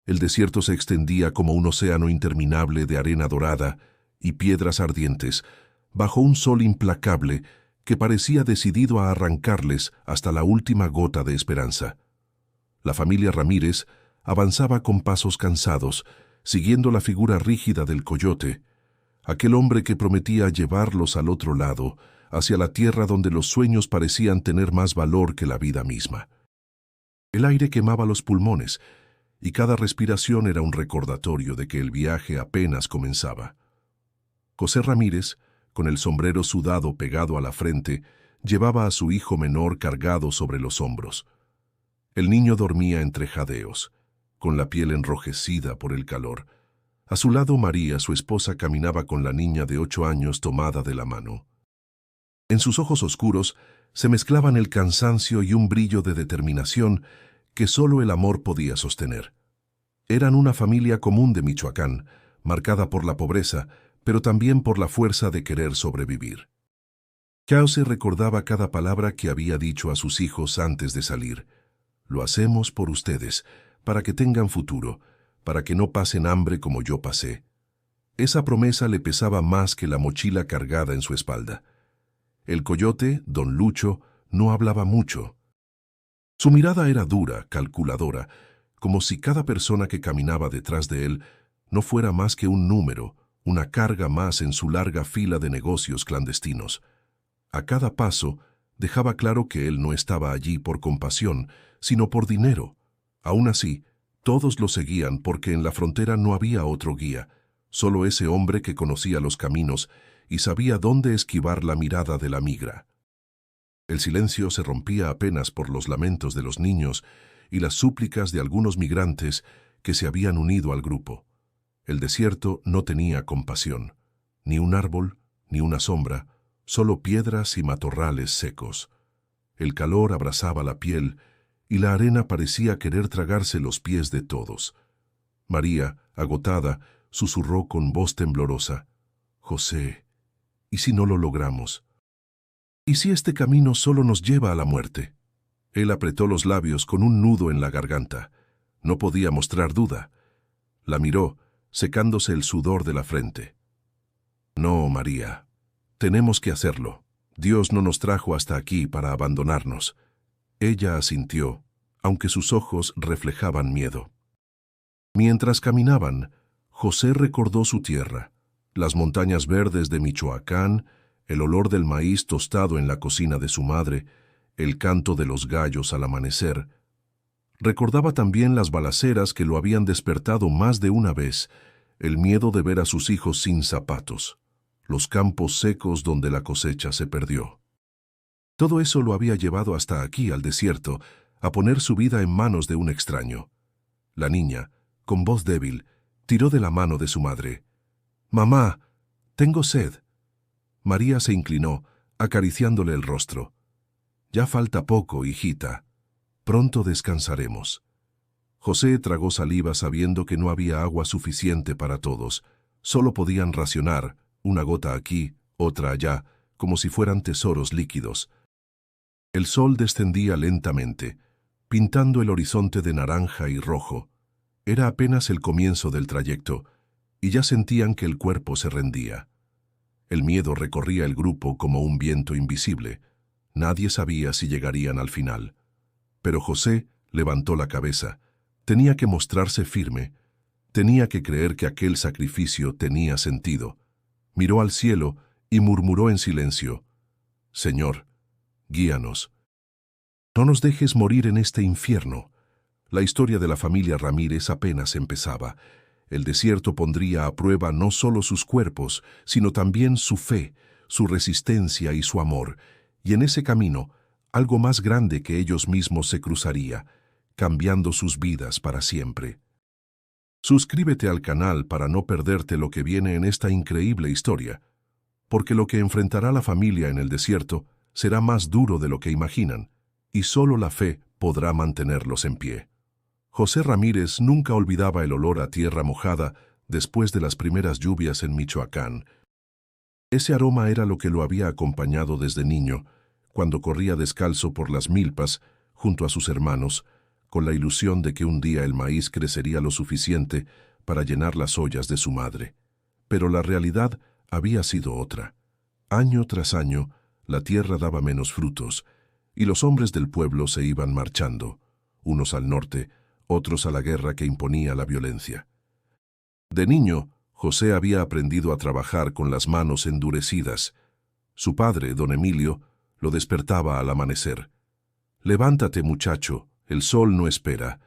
El desierto se extendía como un océano interminable de arena dorada y piedras ardientes, bajo un sol implacable que parecía decidido a arrancarles hasta la última gota de esperanza. La familia Ramírez avanzaba con pasos cansados, siguiendo la figura rígida del coyote, aquel hombre que prometía llevarlos al otro lado, hacia la tierra donde los sueños parecían tener más valor que la vida misma. El aire quemaba los pulmones, y cada respiración era un recordatorio de que el viaje apenas comenzaba. José Ramírez, con el sombrero sudado pegado a la frente, llevaba a su hijo menor cargado sobre los hombros. El niño dormía entre jadeos, con la piel enrojecida por el calor. A su lado María, su esposa, caminaba con la niña de 8 años tomada de la mano. En sus ojos oscuros se mezclaban el cansancio y un brillo de determinación que solo el amor podía sostener. Eran una familia común de Michoacán, marcada por la pobreza, pero también por la fuerza de querer sobrevivir. Krause recordaba cada palabra que había dicho a sus hijos antes de salir. Lo hacemos por ustedes, para que tengan futuro, para que no pasen hambre como yo pasé. Esa promesa le pesaba más que la mochila cargada en su espalda. El coyote, don Lucho, no hablaba mucho. Su mirada era dura, calculadora, como si cada persona que caminaba detrás de él no fuera más que un número, una carga más en su larga fila de negocios clandestinos. A cada paso dejaba claro que él no estaba allí por compasión, sino por dinero. Aún así, todos lo seguían porque en la frontera no había otro guía, solo ese hombre que conocía los caminos y sabía dónde esquivar la mirada de la migra. El silencio se rompía apenas por los lamentos de los niños y las súplicas de algunos migrantes que se habían unido al grupo. El desierto no tenía compasión, ni un árbol, ni una sombra, solo piedras y matorrales secos. El calor abrasaba la piel y la arena parecía querer tragarse los pies de todos. María, agotada, susurró con voz temblorosa: «José, ¿y si no lo logramos? ¿Y si este camino solo nos lleva a la muerte?» Él apretó los labios con un nudo en la garganta. No podía mostrar duda. La miró, secándose el sudor de la frente. «No, María. Tenemos que hacerlo. Dios no nos trajo hasta aquí para abandonarnos». Ella asintió, aunque sus ojos reflejaban miedo. Mientras caminaban, José recordó su tierra, las montañas verdes de Michoacán, el olor del maíz tostado en la cocina de su madre, el canto de los gallos al amanecer. Recordaba también las balaceras que lo habían despertado más de una vez, el miedo de ver a sus hijos sin zapatos, los campos secos donde la cosecha se perdió. Todo eso lo había llevado hasta aquí, al desierto, a poner su vida en manos de un extraño. La niña, con voz débil, tiró de la mano de su madre. «Mamá, tengo sed». María se inclinó, acariciándole el rostro. «Ya falta poco, hijita. Pronto descansaremos». José tragó saliva sabiendo que no había agua suficiente para todos. Solo podían racionar, una gota aquí, otra allá, como si fueran tesoros líquidos. El sol descendía lentamente, pintando el horizonte de naranja y rojo. Era apenas el comienzo del trayecto, y ya sentían que el cuerpo se rendía. El miedo recorría el grupo como un viento invisible. Nadie sabía si llegarían al final. Pero José levantó la cabeza. Tenía que mostrarse firme. Tenía que creer que aquel sacrificio tenía sentido. Miró al cielo y murmuró en silencio: «Señor, guíanos. No nos dejes morir en este infierno». La historia de la familia Ramírez apenas empezaba. El desierto pondría a prueba no solo sus cuerpos, sino también su fe, su resistencia y su amor. Y en ese camino, algo más grande que ellos mismos se cruzaría, cambiando sus vidas para siempre. Suscríbete al canal para no perderte lo que viene en esta increíble historia, porque lo que enfrentará la familia en el desierto será más duro de lo que imaginan, y solo la fe podrá mantenerlos en pie. José Ramírez nunca olvidaba el olor a tierra mojada después de las primeras lluvias en Michoacán. Ese aroma era lo que lo había acompañado desde niño, cuando corría descalzo por las milpas junto a sus hermanos, con la ilusión de que un día el maíz crecería lo suficiente para llenar las ollas de su madre. Pero la realidad había sido otra. Año tras año, la tierra daba menos frutos, y los hombres del pueblo se iban marchando, unos al norte, otros a la guerra que imponía la violencia. De niño, José había aprendido a trabajar con las manos endurecidas. Su padre, don Emilio, lo despertaba al amanecer. «Levántate, muchacho, el sol no espera.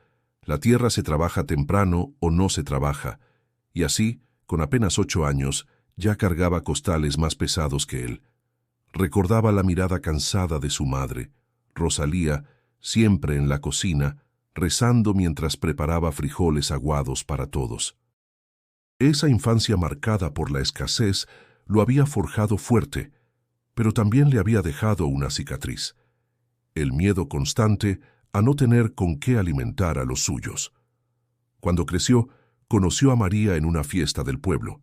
La tierra se trabaja temprano o no se trabaja». Y así, con apenas 8 años, ya cargaba costales más pesados que él. Recordaba la mirada cansada de su madre, Rosalía, siempre en la cocina, rezando mientras preparaba frijoles aguados para todos. Esa infancia marcada por la escasez lo había forjado fuerte, pero también le había dejado una cicatriz: el miedo constante a no tener con qué alimentar a los suyos. Cuando creció, conoció a María en una fiesta del pueblo.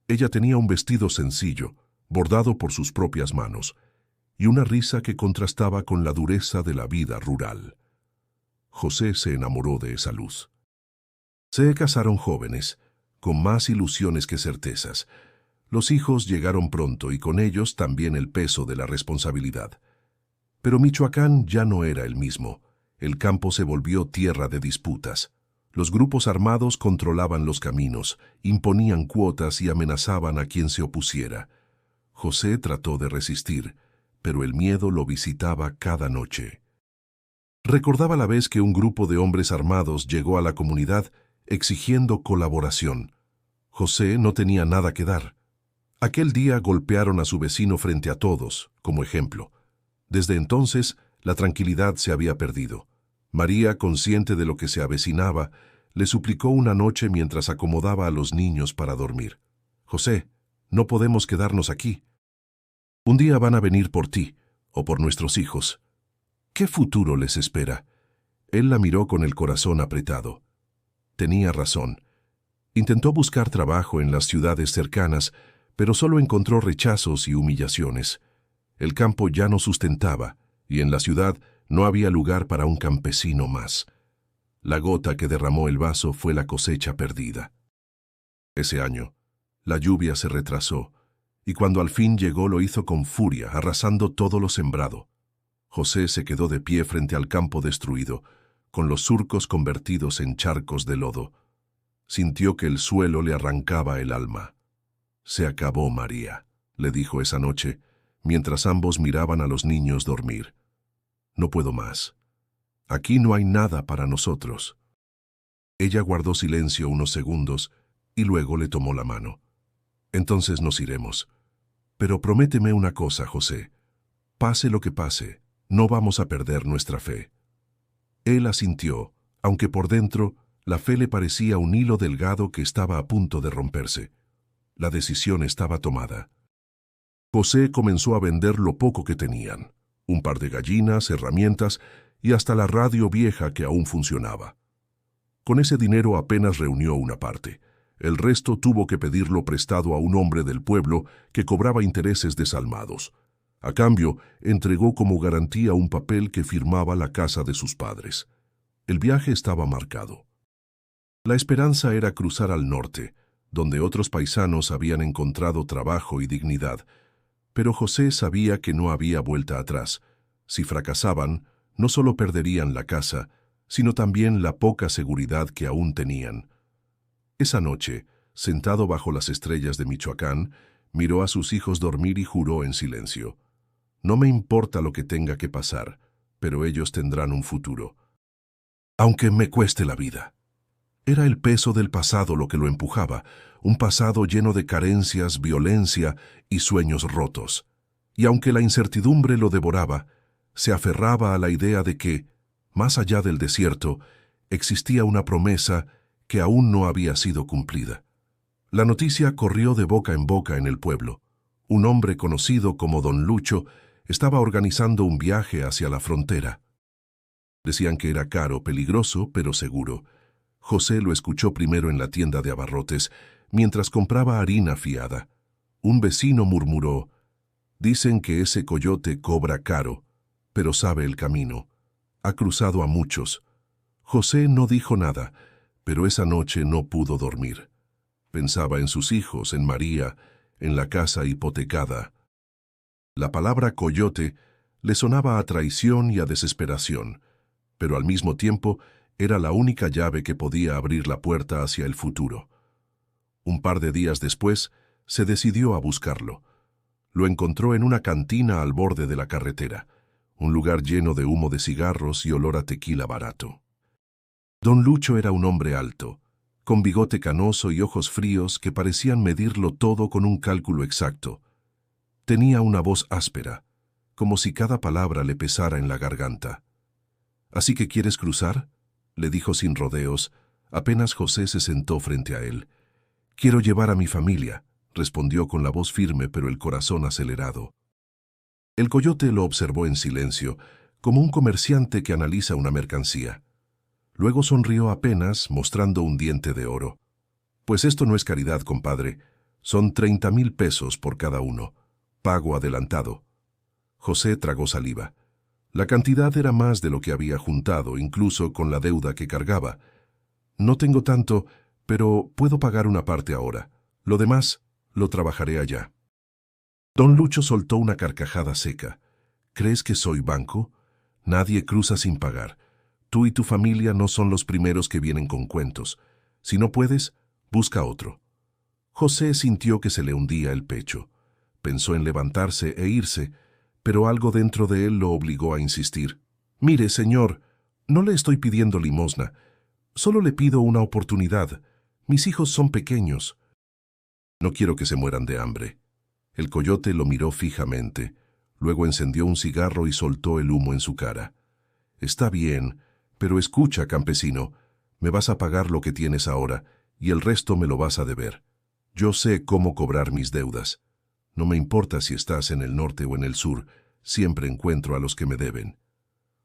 Ella tenía un vestido sencillo, bordado por sus propias manos, y una risa que contrastaba con la dureza de la vida rural. José se enamoró de esa luz. Se casaron jóvenes, con más ilusiones que certezas. Los hijos llegaron pronto y con ellos también el peso de la responsabilidad. Pero Michoacán ya no era el mismo. El campo se volvió tierra de disputas. Los grupos armados controlaban los caminos, imponían cuotas y amenazaban a quien se opusiera. José trató de resistir, pero el miedo lo visitaba cada noche. Recordaba la vez que un grupo de hombres armados llegó a la comunidad exigiendo colaboración. José no tenía nada que dar. Aquel día golpearon a su vecino frente a todos, como ejemplo. Desde entonces, la tranquilidad se había perdido. María, consciente de lo que se avecinaba, le suplicó una noche mientras acomodaba a los niños para dormir: «José, no podemos quedarnos aquí. Un día van a venir por ti, o por nuestros hijos. ¿Qué futuro les espera?». Él la miró con el corazón apretado. Tenía razón. Intentó buscar trabajo en las ciudades cercanas, pero solo encontró rechazos y humillaciones. El campo ya no sustentaba, y en la ciudad no había lugar para un campesino más. La gota que derramó el vaso fue la cosecha perdida. Ese año, la lluvia se retrasó, y cuando al fin llegó lo hizo con furia, arrasando todo lo sembrado. José se quedó de pie frente al campo destruido, con los surcos convertidos en charcos de lodo. Sintió que el suelo le arrancaba el alma. «Se acabó, María», le dijo esa noche, mientras ambos miraban a los niños dormir. «No puedo más. Aquí no hay nada para nosotros». Ella guardó silencio unos segundos y luego le tomó la mano. «Entonces nos iremos. Pero prométeme una cosa, José. Pase lo que pase, no vamos a perder nuestra fe». Él asintió, aunque por dentro la fe le parecía un hilo delgado que estaba a punto de romperse. La decisión estaba tomada. José comenzó a vender lo poco que tenían: un par de gallinas, herramientas y hasta la radio vieja que aún funcionaba. Con ese dinero apenas reunió una parte. El resto tuvo que pedirlo prestado a un hombre del pueblo que cobraba intereses desalmados. A cambio, entregó como garantía un papel que firmaba la casa de sus padres. El viaje estaba marcado. La esperanza era cruzar al norte, donde otros paisanos habían encontrado trabajo y dignidad, pero José sabía que no había vuelta atrás. Si fracasaban, no solo perderían la casa, sino también la poca seguridad que aún tenían. Esa noche, sentado bajo las estrellas de Michoacán, miró a sus hijos dormir y juró en silencio: «No me importa lo que tenga que pasar, pero ellos tendrán un futuro, aunque me cueste la vida». Era el peso del pasado lo que lo empujaba, un pasado lleno de carencias, violencia y sueños rotos. Y aunque la incertidumbre lo devoraba, se aferraba a la idea de que, más allá del desierto, existía una promesa que aún no había sido cumplida. La noticia corrió de boca en boca en el pueblo. Un hombre conocido como Don Lucho estaba organizando un viaje hacia la frontera. Decían que era caro, peligroso, pero seguro. José lo escuchó primero en la tienda de abarrotes, mientras compraba harina fiada. Un vecino murmuró: «Dicen que ese coyote cobra caro, pero sabe el camino. Ha cruzado a muchos. José no dijo nada, pero esa noche no pudo dormir. Pensaba en sus hijos, en María, en la casa hipotecada. La palabra coyote le sonaba a traición y a desesperación, pero al mismo tiempo era la única llave que podía abrir la puerta hacia el futuro. Un par de días después, se decidió a buscarlo. Lo encontró en una cantina al borde de la carretera, un lugar lleno de humo de cigarros y olor a tequila barato. Don Lucho era un hombre alto, con bigote canoso y ojos fríos que parecían medirlo todo con un cálculo exacto. Tenía una voz áspera, como si cada palabra le pesara en la garganta. «¿Así que quieres cruzar?», le dijo sin rodeos, apenas José se sentó frente a él. «Quiero llevar a mi familia», respondió con la voz firme pero el corazón acelerado. El coyote lo observó en silencio, como un comerciante que analiza una mercancía. Luego sonrió apenas, mostrando un diente de oro. «Pues esto no es caridad, compadre. Son 30,000 pesos por cada uno. Pago adelantado». José tragó saliva. La cantidad era más de lo que había juntado, incluso con la deuda que cargaba. «No tengo tanto, pero puedo pagar una parte ahora. Lo demás lo trabajaré allá». Don Lucho soltó una carcajada seca. «¿Crees que soy banco? Nadie cruza sin pagar. Tú y tu familia no son los primeros que vienen con cuentos. Si no puedes, busca otro». José sintió que se le hundía el pecho. Pensó en levantarse e irse, pero algo dentro de él lo obligó a insistir. «Mire, señor, no le estoy pidiendo limosna. Solo le pido una oportunidad. Mis hijos son pequeños. No quiero que se mueran de hambre». El coyote lo miró fijamente, luego encendió un cigarro y soltó el humo en su cara. «Está bien, pero escucha, campesino, me vas a pagar lo que tienes ahora y el resto me lo vas a deber. Yo sé cómo cobrar mis deudas. No me importa si estás en el norte o en el sur, siempre encuentro a los que me deben».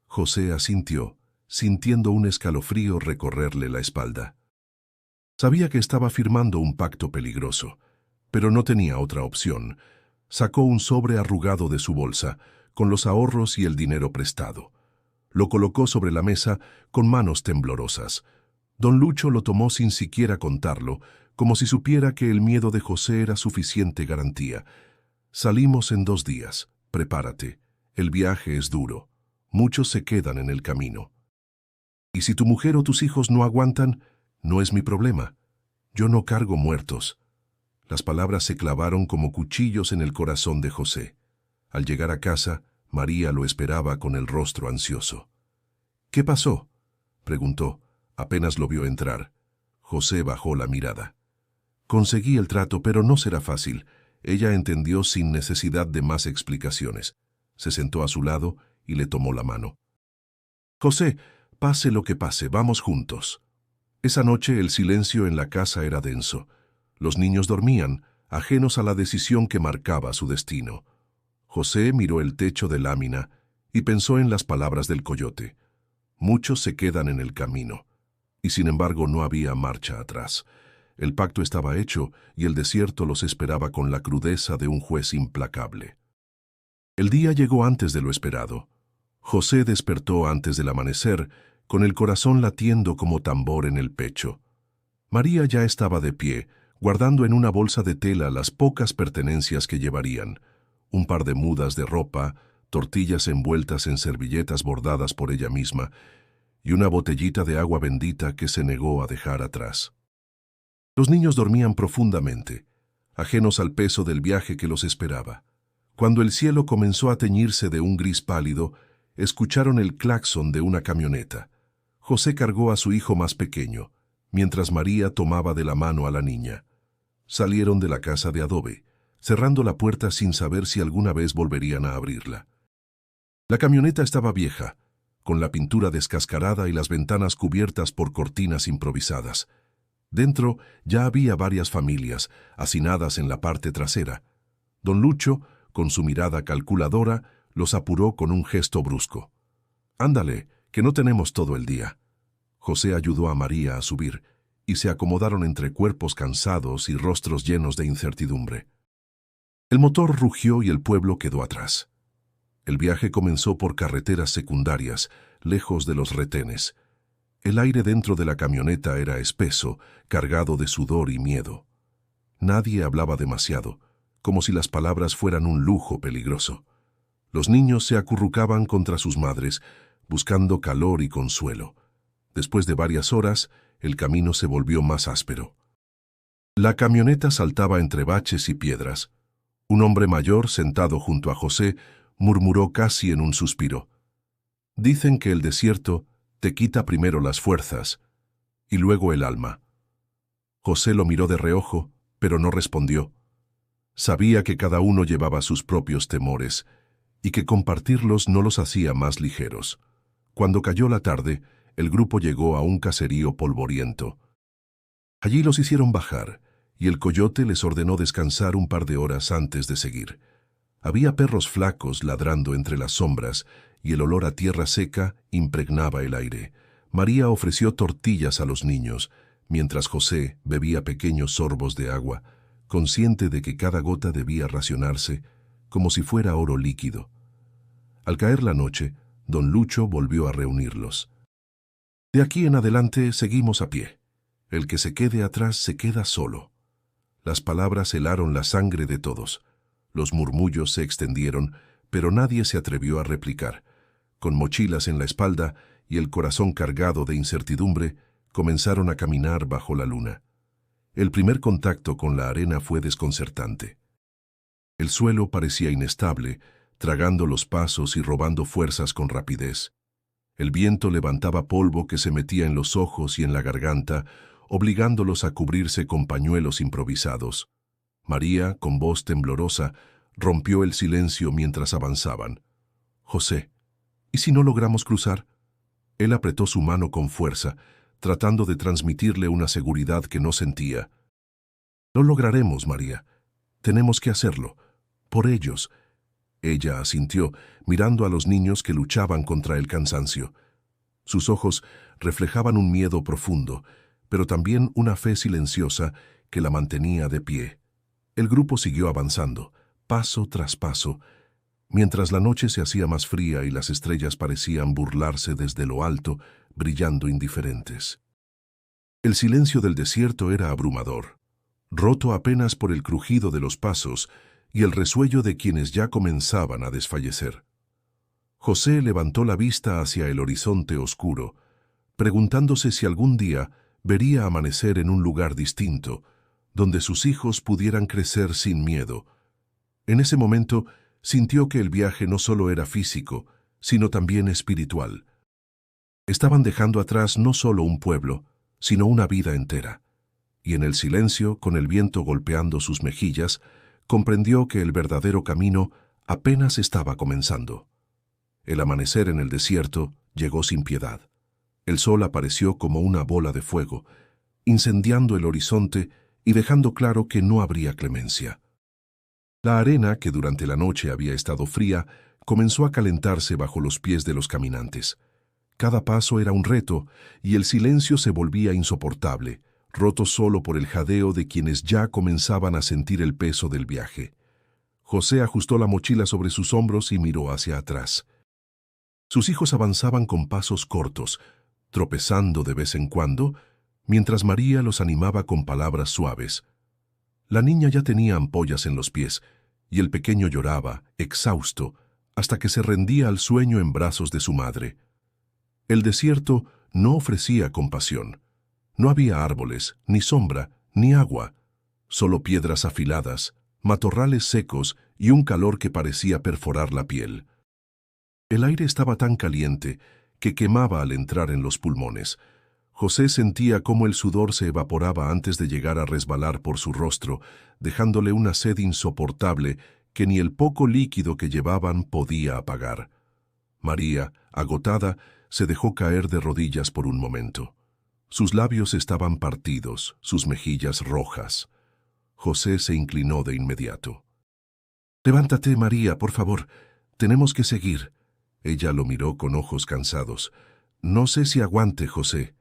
José asintió, sintiendo un escalofrío recorrerle la espalda. Sabía que estaba firmando un pacto peligroso, pero no tenía otra opción. Sacó un sobre arrugado de su bolsa, con los ahorros y el dinero prestado. Lo colocó sobre la mesa con manos temblorosas. Don Lucho lo tomó sin siquiera contarlo, como si supiera que el miedo de José era suficiente garantía. «Salimos en 2 días. Prepárate. El viaje es duro. Muchos se quedan en el camino. Y si tu mujer o tus hijos no aguantan, no es mi problema. Yo no cargo muertos». Las palabras se clavaron como cuchillos en el corazón de José. Al llegar a casa, María lo esperaba con el rostro ansioso. «¿Qué pasó?», preguntó, apenas lo vio entrar. José bajó la mirada. «Conseguí el trato, pero no será fácil». Ella entendió sin necesidad de más explicaciones. Se sentó a su lado y le tomó la mano. «José, pase lo que pase, vamos juntos». Esa noche el silencio en la casa era denso. Los niños dormían, ajenos a la decisión que marcaba su destino. José miró el techo de lámina y pensó en las palabras del coyote. Muchos se quedan en el camino. Y sin embargo no había marcha atrás. El pacto estaba hecho y el desierto los esperaba con la crudeza de un juez implacable. El día llegó antes de lo esperado. José despertó antes del amanecer, con el corazón latiendo como tambor en el pecho. María ya estaba de pie, guardando en una bolsa de tela las pocas pertenencias que llevarían: un par de mudas de ropa, tortillas envueltas en servilletas bordadas por ella misma, y una botellita de agua bendita que se negó a dejar atrás. Los niños dormían profundamente, ajenos al peso del viaje que los esperaba. Cuando el cielo comenzó a teñirse de un gris pálido, escucharon el claxon de una camioneta. José cargó a su hijo más pequeño, mientras María tomaba de la mano a la niña. Salieron de la casa de adobe, cerrando la puerta sin saber si alguna vez volverían a abrirla. La camioneta estaba vieja, con la pintura descascarada y las ventanas cubiertas por cortinas improvisadas. Dentro ya había varias familias, hacinadas en la parte trasera. Don Lucho, con su mirada calculadora, los apuró con un gesto brusco. «Ándale, que no tenemos todo el día». José ayudó a María a subir, y se acomodaron entre cuerpos cansados y rostros llenos de incertidumbre. El motor rugió y el pueblo quedó atrás. El viaje comenzó por carreteras secundarias, lejos de los retenes. El aire dentro de la camioneta era espeso, cargado de sudor y miedo. Nadie hablaba demasiado, como si las palabras fueran un lujo peligroso. Los niños se acurrucaban contra sus madres, buscando calor y consuelo. Después de varias horas, el camino se volvió más áspero. La camioneta saltaba entre baches y piedras. Un hombre mayor, sentado junto a José, murmuró casi en un suspiro: «Dicen que el desierto te quita primero las fuerzas y luego el alma». José lo miró de reojo, pero no respondió. Sabía que cada uno llevaba sus propios temores y que compartirlos no los hacía más ligeros. Cuando cayó la tarde, el grupo llegó a un caserío polvoriento. Allí los hicieron bajar, y el coyote les ordenó descansar un par de horas antes de seguir. Había perros flacos ladrando entre las sombras, y el olor a tierra seca impregnaba el aire. María ofreció tortillas a los niños, mientras José bebía pequeños sorbos de agua, consciente de que cada gota debía racionarse, como si fuera oro líquido. Al caer la noche, don Lucho volvió a reunirlos. «De aquí en adelante seguimos a pie. El que se quede atrás se queda solo». Las palabras helaron la sangre de todos. Los murmullos se extendieron, pero nadie se atrevió a replicar. Con mochilas en la espalda y el corazón cargado de incertidumbre, comenzaron a caminar bajo la luna. El primer contacto con la arena fue desconcertante. El suelo parecía inestable, tragando los pasos y robando fuerzas con rapidez. El viento levantaba polvo que se metía en los ojos y en la garganta, obligándolos a cubrirse con pañuelos improvisados. María, con voz temblorosa, rompió el silencio mientras avanzaban. «José, ¿y si no logramos cruzar?». Él apretó su mano con fuerza, tratando de transmitirle una seguridad que no sentía. «Lo lograremos, María. Tenemos que hacerlo. Por ellos». Ella asintió, mirando a los niños que luchaban contra el cansancio. Sus ojos reflejaban un miedo profundo, pero también una fe silenciosa que la mantenía de pie. El grupo siguió avanzando, paso tras paso, mientras la noche se hacía más fría y las estrellas parecían burlarse desde lo alto, brillando indiferentes. El silencio del desierto era abrumador, roto apenas por el crujido de los pasos y el resuello de quienes ya comenzaban a desfallecer. José levantó la vista hacia el horizonte oscuro, preguntándose si algún día vería amanecer en un lugar distinto, donde sus hijos pudieran crecer sin miedo. En ese momento sintió que el viaje no solo era físico, sino también espiritual. Estaban dejando atrás no solo un pueblo, sino una vida entera. Y en el silencio, con el viento golpeando sus mejillas, comprendió que el verdadero camino apenas estaba comenzando. El amanecer en el desierto llegó sin piedad. El sol apareció como una bola de fuego, incendiando el horizonte y dejando claro que no habría clemencia. La arena, que durante la noche había estado fría, comenzó a calentarse bajo los pies de los caminantes. Cada paso era un reto, y el silencio se volvía insoportable, roto solo por el jadeo de quienes ya comenzaban a sentir el peso del viaje. José ajustó la mochila sobre sus hombros y miró hacia atrás. Sus hijos avanzaban con pasos cortos, tropezando de vez en cuando, mientras María los animaba con palabras suaves. La niña ya tenía ampollas en los pies, y el pequeño lloraba, exhausto, hasta que se rendía al sueño en brazos de su madre. El desierto no ofrecía compasión. No había árboles, ni sombra, ni agua, solo piedras afiladas, matorrales secos y un calor que parecía perforar la piel. El aire estaba tan caliente que quemaba al entrar en los pulmones. José sentía cómo el sudor se evaporaba antes de llegar a resbalar por su rostro, dejándole una sed insoportable que ni el poco líquido que llevaban podía apagar. María, agotada, se dejó caer de rodillas por un momento. Sus labios estaban partidos, sus mejillas rojas. José se inclinó de inmediato. «Levántate, María, por favor. Tenemos que seguir». Ella lo miró con ojos cansados. «No sé si aguante, José».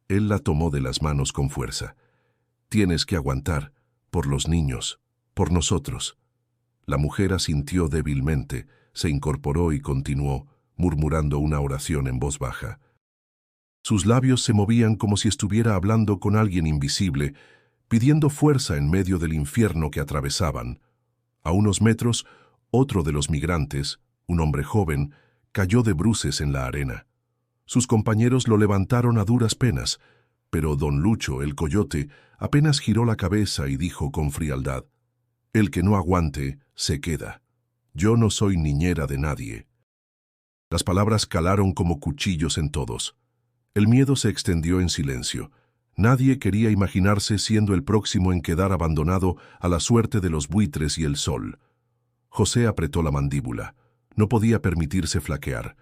Él la tomó de las manos con fuerza. «Tienes que aguantar, por los niños, por nosotros». La mujer asintió débilmente, se incorporó y continuó, murmurando una oración en voz baja. Sus labios se movían como si estuviera hablando con alguien invisible, pidiendo fuerza en medio del infierno que atravesaban. A unos metros, otro de los migrantes, un hombre joven, cayó de bruces en la arena. Sus compañeros lo levantaron a duras penas, pero don Lucho, el coyote, apenas giró la cabeza y dijo con frialdad: «El que no aguante, se queda. Yo no soy niñera de nadie». Las palabras calaron como cuchillos en todos. El miedo se extendió en silencio. Nadie quería imaginarse siendo el próximo en quedar abandonado a la suerte de los buitres y el sol. José apretó la mandíbula. No podía permitirse flaquear.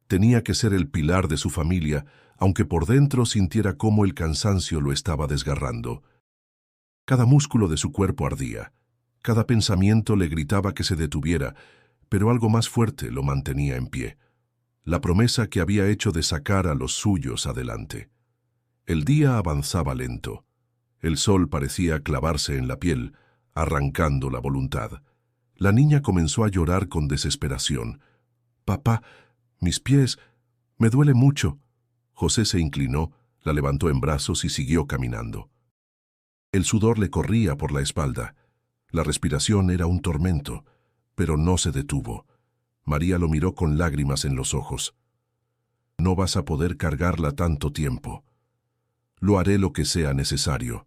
Tenía que ser el pilar de su familia, aunque por dentro sintiera cómo el cansancio lo estaba desgarrando. Cada músculo de su cuerpo ardía. Cada pensamiento le gritaba que se detuviera, pero algo más fuerte lo mantenía en pie. La promesa que había hecho de sacar a los suyos adelante. El día avanzaba lento. El sol parecía clavarse en la piel, arrancando la voluntad. La niña comenzó a llorar con desesperación. «Papá, mis pies, me duele mucho». José se inclinó, la levantó en brazos y siguió caminando. El sudor le corría por la espalda. La respiración era un tormento, pero no se detuvo. María lo miró con lágrimas en los ojos. «No vas a poder cargarla tanto tiempo». «Lo haré lo que sea necesario»,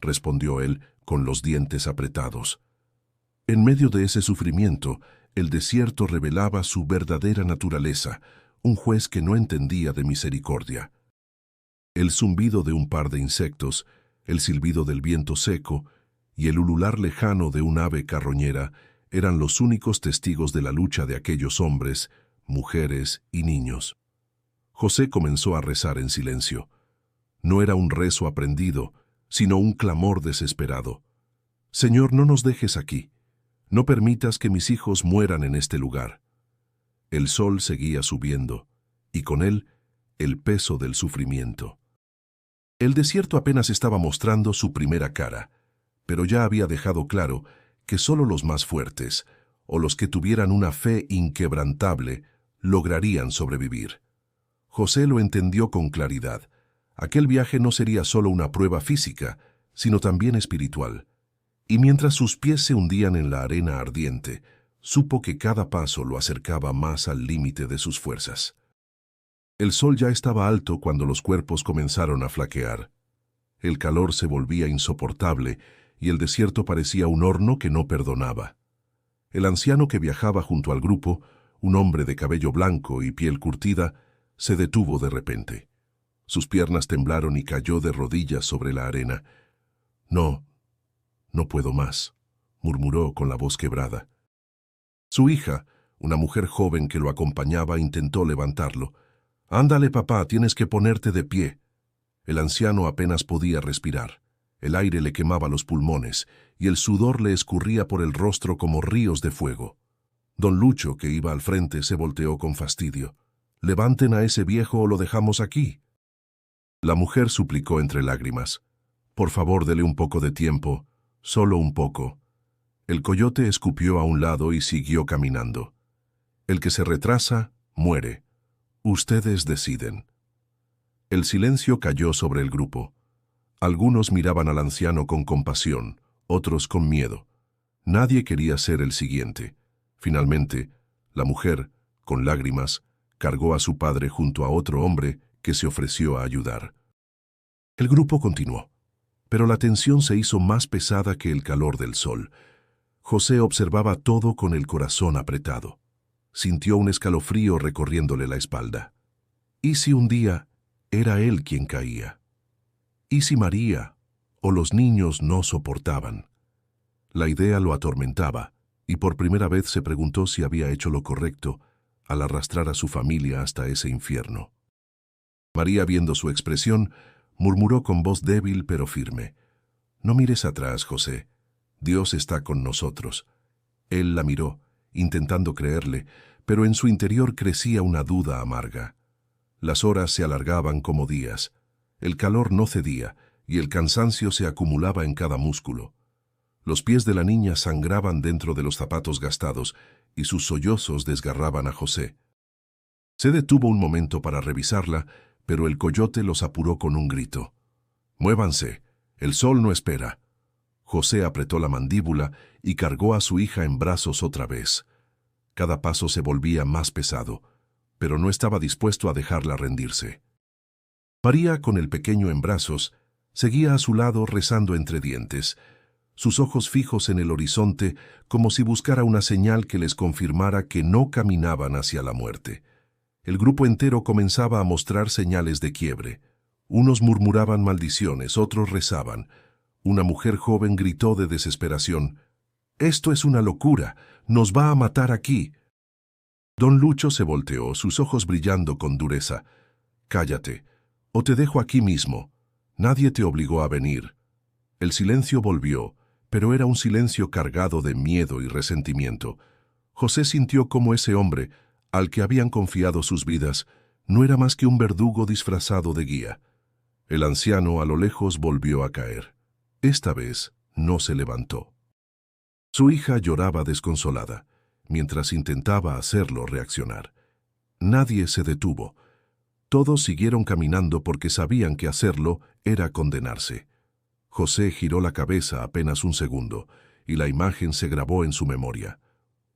respondió él con los dientes apretados. En medio de ese sufrimiento, el desierto revelaba su verdadera naturaleza, un juez que no entendía de misericordia. El zumbido de un par de insectos, el silbido del viento seco y el ulular lejano de un ave carroñera eran los únicos testigos de la lucha de aquellos hombres, mujeres y niños. José comenzó a rezar en silencio. No era un rezo aprendido, sino un clamor desesperado. «Señor, no nos dejes aquí. No permitas que mis hijos mueran en este lugar». El sol seguía subiendo, y con él, el peso del sufrimiento. El desierto apenas estaba mostrando su primera cara, pero ya había dejado claro que solo los más fuertes, o los que tuvieran una fe inquebrantable, lograrían sobrevivir. José lo entendió con claridad. Aquel viaje no sería solo una prueba física, sino también espiritual. Y mientras sus pies se hundían en la arena ardiente, supo que cada paso lo acercaba más al límite de sus fuerzas. El sol ya estaba alto cuando los cuerpos comenzaron a flaquear. El calor se volvía insoportable y el desierto parecía un horno que no perdonaba. El anciano que viajaba junto al grupo, un hombre de cabello blanco y piel curtida, se detuvo de repente. Sus piernas temblaron y cayó de rodillas sobre la arena. «No, no puedo más», murmuró con la voz quebrada. Su hija, una mujer joven que lo acompañaba, intentó levantarlo. «Ándale, papá, tienes que ponerte de pie». El anciano apenas podía respirar. El aire le quemaba los pulmones y el sudor le escurría por el rostro como ríos de fuego. Don Lucho, que iba al frente, se volteó con fastidio. «Levanten a ese viejo o lo dejamos aquí». La mujer suplicó entre lágrimas. «Por favor, dele un poco de tiempo, solo un poco». El coyote escupió a un lado y siguió caminando. «El que se retrasa, muere. Ustedes deciden». El silencio cayó sobre el grupo. Algunos miraban al anciano con compasión, otros con miedo. Nadie quería ser el siguiente. Finalmente, la mujer, con lágrimas, cargó a su padre junto a otro hombre que se ofreció a ayudar. El grupo continuó, pero la tensión se hizo más pesada que el calor del sol. José observaba todo con el corazón apretado. Sintió un escalofrío recorriéndole la espalda. ¿Y si un día era él quien caía? ¿Y si María o los niños no soportaban? La idea lo atormentaba, y por primera vez se preguntó si había hecho lo correcto al arrastrar a su familia hasta ese infierno. María, viendo su expresión, murmuró con voz débil pero firme: «No mires atrás, José. Dios está con nosotros». Él la miró, intentando creerle, pero en su interior crecía una duda amarga. Las horas se alargaban como días. El calor no cedía y el cansancio se acumulaba en cada músculo. Los pies de la niña sangraban dentro de los zapatos gastados y sus sollozos desgarraban a José. Se detuvo un momento para revisarla, pero el coyote los apuró con un grito. «Muévanse, el sol no espera». José apretó la mandíbula y cargó a su hija en brazos otra vez. Cada paso se volvía más pesado, pero no estaba dispuesto a dejarla rendirse. María, con el pequeño en brazos, seguía a su lado rezando entre dientes, sus ojos fijos en el horizonte como si buscara una señal que les confirmara que no caminaban hacia la muerte. El grupo entero comenzaba a mostrar señales de quiebre. Unos murmuraban maldiciones, otros rezaban. Una mujer joven gritó de desesperación: «¡Esto es una locura! ¡Nos va a matar aquí!». Don Lucho se volteó, sus ojos brillando con dureza. «Cállate, o te dejo aquí mismo. Nadie te obligó a venir». El silencio volvió, pero era un silencio cargado de miedo y resentimiento. José sintió cómo ese hombre, al que habían confiado sus vidas, no era más que un verdugo disfrazado de guía. El anciano a lo lejos volvió a caer. Esta vez no se levantó. Su hija lloraba desconsolada, mientras intentaba hacerlo reaccionar. Nadie se detuvo. Todos siguieron caminando porque sabían que hacerlo era condenarse. José giró la cabeza apenas un segundo, y la imagen se grabó en su memoria.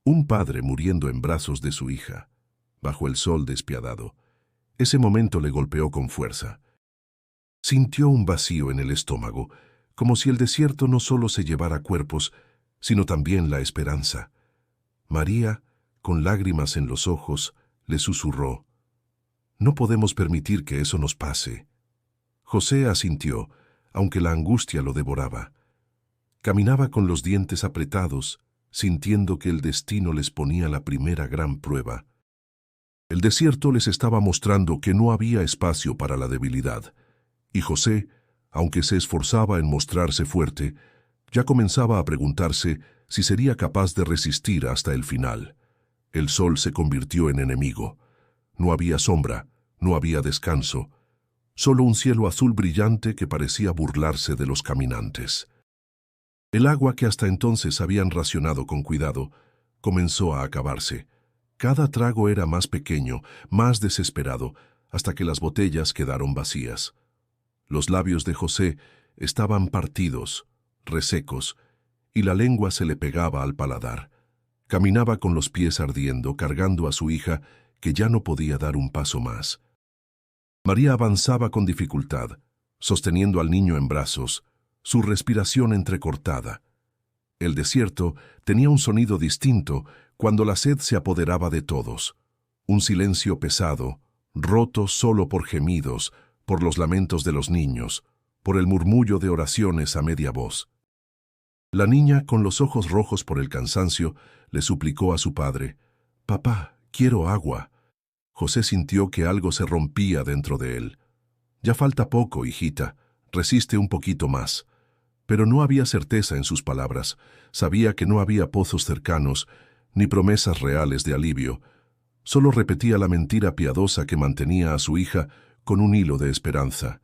Un padre muriendo en brazos de su hija, bajo el sol despiadado. Ese momento le golpeó con fuerza. Sintió un vacío en el estómago, como si el desierto no solo se llevara cuerpos, sino también la esperanza. María, con lágrimas en los ojos, le susurró: «No podemos permitir que eso nos pase». José asintió, aunque la angustia lo devoraba. Caminaba con los dientes apretados, sintiendo que el destino les ponía la primera gran prueba. El desierto les estaba mostrando que no había espacio para la debilidad, y José, aunque se esforzaba en mostrarse fuerte, ya comenzaba a preguntarse si sería capaz de resistir hasta el final. El sol se convirtió en enemigo. No había sombra, no había descanso, solo un cielo azul brillante que parecía burlarse de los caminantes. El agua que hasta entonces habían racionado con cuidado comenzó a acabarse. Cada trago era más pequeño, más desesperado, hasta que las botellas quedaron vacías. Los labios de José estaban partidos, resecos, y la lengua se le pegaba al paladar. Caminaba con los pies ardiendo, cargando a su hija, que ya no podía dar un paso más. María avanzaba con dificultad, sosteniendo al niño en brazos, su respiración entrecortada. El desierto tenía un sonido distinto cuando la sed se apoderaba de todos. Un silencio pesado, roto solo por gemidos, por los lamentos de los niños, por el murmullo de oraciones a media voz. La niña, con los ojos rojos por el cansancio, le suplicó a su padre: «Papá, quiero agua». José sintió que algo se rompía dentro de él. «Ya falta poco, hijita, resiste un poquito más». Pero no había certeza en sus palabras. Sabía que no había pozos cercanos, ni promesas reales de alivio. Solo repetía la mentira piadosa que mantenía a su hija con un hilo de esperanza.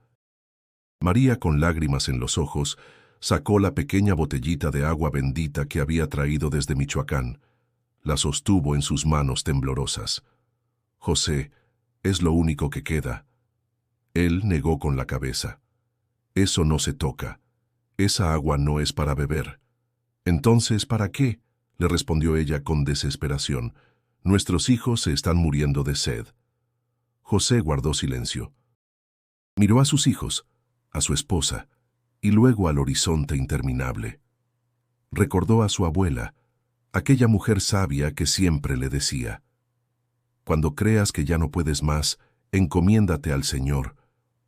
María, con lágrimas en los ojos, sacó la pequeña botellita de agua bendita que había traído desde Michoacán. La sostuvo en sus manos temblorosas. «José, es lo único que queda». Él negó con la cabeza. «Eso no se toca. Esa agua no es para beber». «Entonces, ¿para qué?», le respondió ella con desesperación. «Nuestros hijos se están muriendo de sed». José guardó silencio. Miró a sus hijos, a su esposa, y luego al horizonte interminable. Recordó a su abuela, aquella mujer sabia que siempre le decía: «Cuando creas que ya no puedes más, encomiéndate al Señor,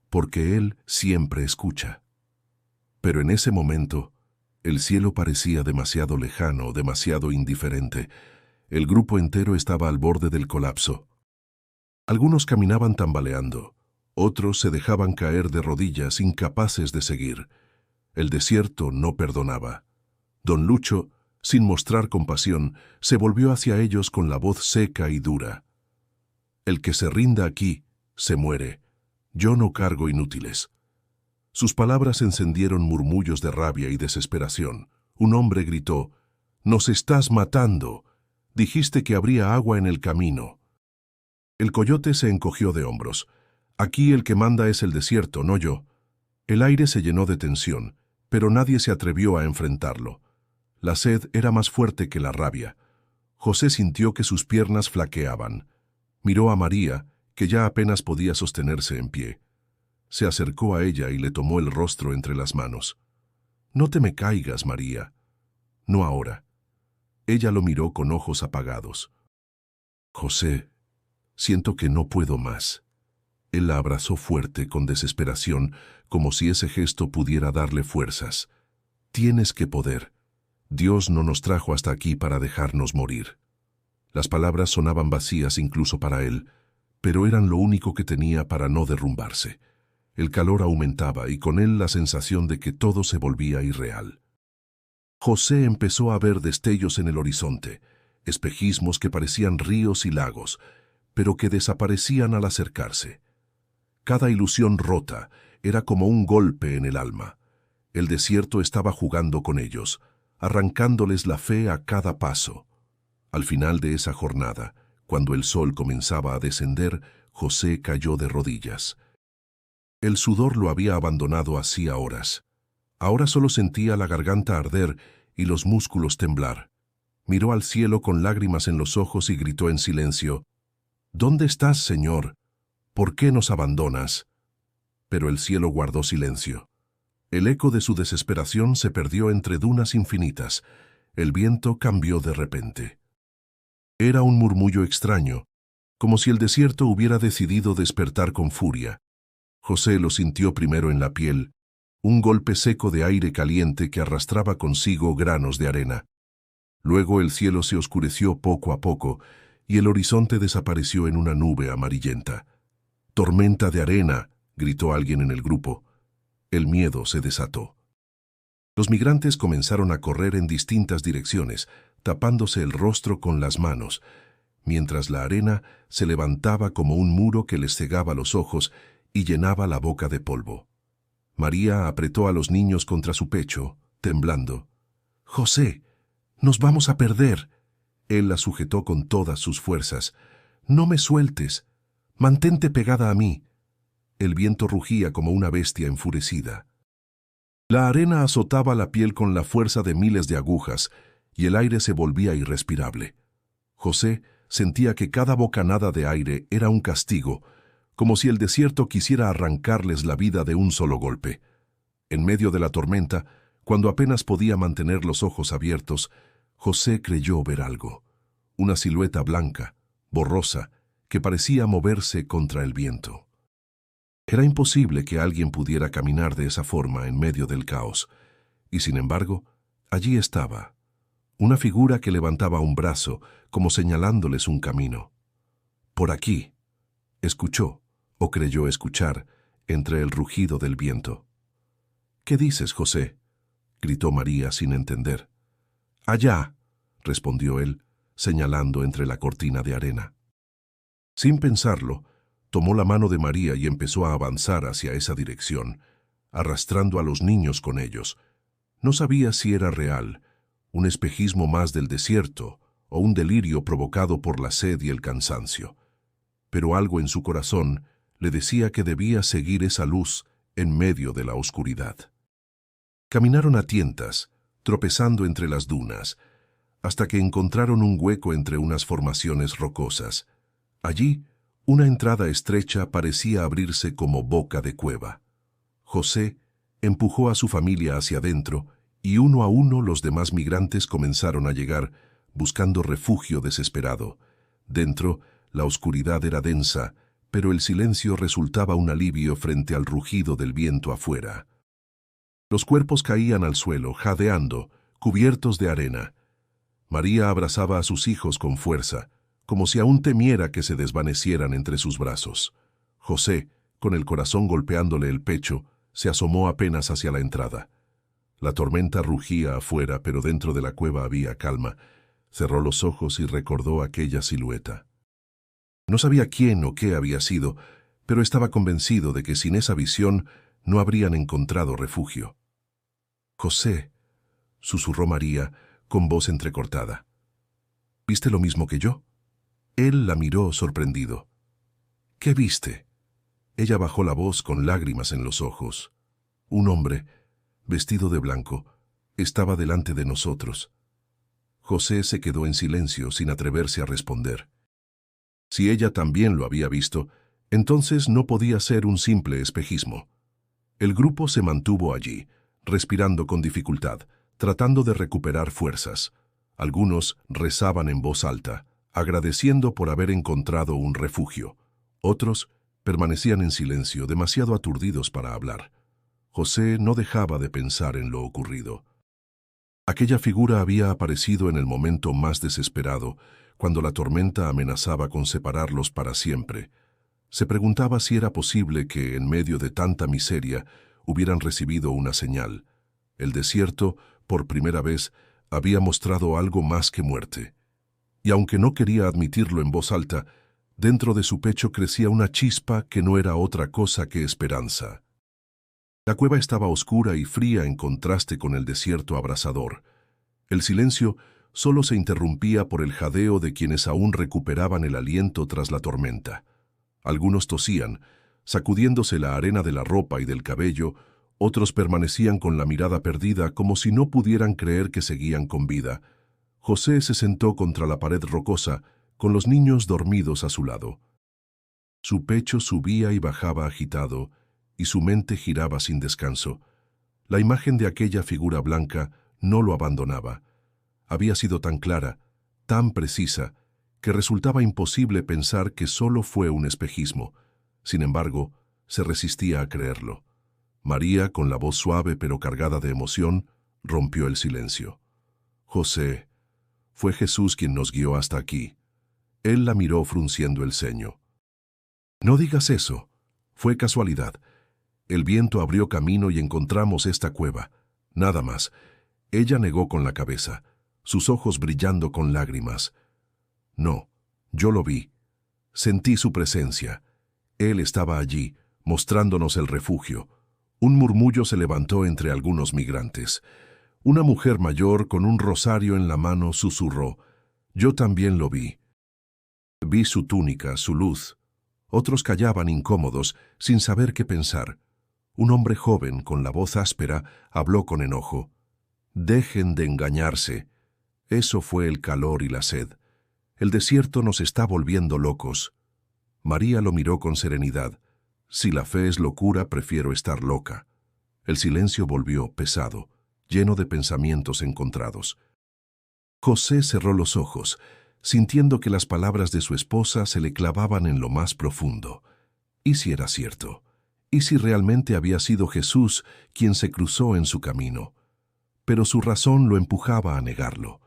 porque Él siempre escucha». Pero en ese momento, el cielo parecía demasiado lejano, demasiado indiferente. El grupo entero estaba al borde del colapso. Algunos caminaban tambaleando, otros se dejaban caer de rodillas, incapaces de seguir. El desierto no perdonaba. Don Lucho, sin mostrar compasión, se volvió hacia ellos con la voz seca y dura: «El que se rinda aquí, se muere. Yo no cargo inútiles». Sus palabras encendieron murmullos de rabia y desesperación. Un hombre gritó: «¡Nos estás matando! Dijiste que habría agua en el camino». El coyote se encogió de hombros. Aquí el que manda es el desierto, no yo. El aire se llenó de tensión, pero nadie se atrevió a enfrentarlo. La sed era más fuerte que la rabia. José sintió que sus piernas flaqueaban. Miró a María, que ya apenas podía sostenerse en pie. Se acercó a ella y le tomó el rostro entre las manos. «No te me caigas, María. No ahora». Ella lo miró con ojos apagados. «José, siento que no puedo más». Él la abrazó fuerte, con desesperación, como si ese gesto pudiera darle fuerzas. «Tienes que poder. Dios no nos trajo hasta aquí para dejarnos morir». Las palabras sonaban vacías incluso para él, pero eran lo único que tenía para no derrumbarse. El calor aumentaba y con él la sensación de que todo se volvía irreal. José empezó a ver destellos en el horizonte, espejismos que parecían ríos y lagos, pero que desaparecían al acercarse. Cada ilusión rota era como un golpe en el alma. El desierto estaba jugando con ellos, arrancándoles la fe a cada paso. Al final de esa jornada, cuando el sol comenzaba a descender, José cayó de rodillas. El sudor lo había abandonado hacía horas. Ahora solo sentía la garganta arder y los músculos temblar. Miró al cielo con lágrimas en los ojos y gritó en silencio: «¿Dónde estás, Señor? ¿Por qué nos abandonas?». Pero el cielo guardó silencio. El eco de su desesperación se perdió entre dunas infinitas. El viento cambió de repente. Era un murmullo extraño, como si el desierto hubiera decidido despertar con furia. José lo sintió primero en la piel, un golpe seco de aire caliente que arrastraba consigo granos de arena. Luego el cielo se oscureció poco a poco y el horizonte desapareció en una nube amarillenta. «¡Tormenta de arena!», gritó alguien en el grupo. El miedo se desató. Los migrantes comenzaron a correr en distintas direcciones, tapándose el rostro con las manos, mientras la arena se levantaba como un muro que les cegaba los ojos y llenaba la boca de polvo. María apretó a los niños contra su pecho, temblando. «José, nos vamos a perder». Él la sujetó con todas sus fuerzas. «No me sueltes. Mantente pegada a mí». El viento rugía como una bestia enfurecida. La arena azotaba la piel con la fuerza de miles de agujas y el aire se volvía irrespirable. José sentía que cada bocanada de aire era un castigo, como si el desierto quisiera arrancarles la vida de un solo golpe. En medio de la tormenta, cuando apenas podía mantener los ojos abiertos, José creyó ver algo. Una silueta blanca, borrosa, que parecía moverse contra el viento. Era imposible que alguien pudiera caminar de esa forma en medio del caos, y sin embargo, allí estaba, una figura que levantaba un brazo, como señalándoles un camino. «Por aquí», escuchó, o creyó escuchar, entre el rugido del viento. «¿Qué dices, José?», gritó María sin entender. «Allá», respondió él, señalando entre la cortina de arena. Sin pensarlo, tomó la mano de María y empezó a avanzar hacia esa dirección, arrastrando a los niños con ellos. No sabía si era real, un espejismo más del desierto o un delirio provocado por la sed y el cansancio. Pero algo en su corazón le decía que debía seguir esa luz en medio de la oscuridad. Caminaron a tientas, tropezando entre las dunas, hasta que encontraron un hueco entre unas formaciones rocosas. Allí, una entrada estrecha parecía abrirse como boca de cueva. José empujó a su familia hacia adentro y uno a uno los demás migrantes comenzaron a llegar, buscando refugio desesperado. Dentro, la oscuridad era densa, pero el silencio resultaba un alivio frente al rugido del viento afuera. Los cuerpos caían al suelo, jadeando, cubiertos de arena. María abrazaba a sus hijos con fuerza, como si aún temiera que se desvanecieran entre sus brazos. José, con el corazón golpeándole el pecho, se asomó apenas hacia la entrada. La tormenta rugía afuera, pero dentro de la cueva había calma. Cerró los ojos y recordó aquella silueta. No sabía quién o qué había sido, pero estaba convencido de que sin esa visión no habrían encontrado refugio. «José», susurró María, con voz entrecortada. «¿Viste lo mismo que yo?». Él la miró sorprendido. «¿Qué viste?». Ella bajó la voz con lágrimas en los ojos. Un hombre, vestido de blanco, estaba delante de nosotros. José se quedó en silencio sin atreverse a responder. Si ella también lo había visto, entonces no podía ser un simple espejismo. El grupo se mantuvo allí, respirando con dificultad, tratando de recuperar fuerzas. Algunos rezaban en voz alta, agradeciendo por haber encontrado un refugio. Otros permanecían en silencio, demasiado aturdidos para hablar. José no dejaba de pensar en lo ocurrido. Aquella figura había aparecido en el momento más desesperado, cuando la tormenta amenazaba con separarlos para siempre. Se preguntaba si era posible que, en medio de tanta miseria, hubieran recibido una señal. El desierto, por primera vez, había mostrado algo más que muerte. Y aunque no quería admitirlo en voz alta, dentro de su pecho crecía una chispa que no era otra cosa que esperanza. La cueva estaba oscura y fría en contraste con el desierto abrasador. El silencio solo se interrumpía por el jadeo de quienes aún recuperaban el aliento tras la tormenta. Algunos tosían, sacudiéndose la arena de la ropa y del cabello, otros permanecían con la mirada perdida como si no pudieran creer que seguían con vida. José se sentó contra la pared rocosa, con los niños dormidos a su lado. Su pecho subía y bajaba agitado, y su mente giraba sin descanso. La imagen de aquella figura blanca no lo abandonaba. Había sido tan clara, tan precisa, que resultaba imposible pensar que solo fue un espejismo. Sin embargo, se resistía a creerlo. María, con la voz suave pero cargada de emoción, rompió el silencio. «José, fue Jesús quien nos guió hasta aquí». Él la miró frunciendo el ceño. «No digas eso. Fue casualidad. El viento abrió camino y encontramos esta cueva. Nada más». Ella negó con la cabeza, sus ojos brillando con lágrimas. «No, yo lo vi. Sentí su presencia. Él estaba allí, mostrándonos el refugio». Un murmullo se levantó entre algunos migrantes. Una mujer mayor con un rosario en la mano susurró: «Yo también lo vi. Vi su túnica, su luz». Otros callaban incómodos, sin saber qué pensar. Un hombre joven, con la voz áspera, habló con enojo: «Dejen de engañarse. Eso fue el calor y la sed. El desierto nos está volviendo locos». María lo miró con serenidad. «Si la fe es locura, prefiero estar loca». El silencio volvió pesado, lleno de pensamientos encontrados. José cerró los ojos, sintiendo que las palabras de su esposa se le clavaban en lo más profundo. ¿Y si era cierto? ¿Y si realmente había sido Jesús quien se cruzó en su camino? Pero su razón lo empujaba a negarlo.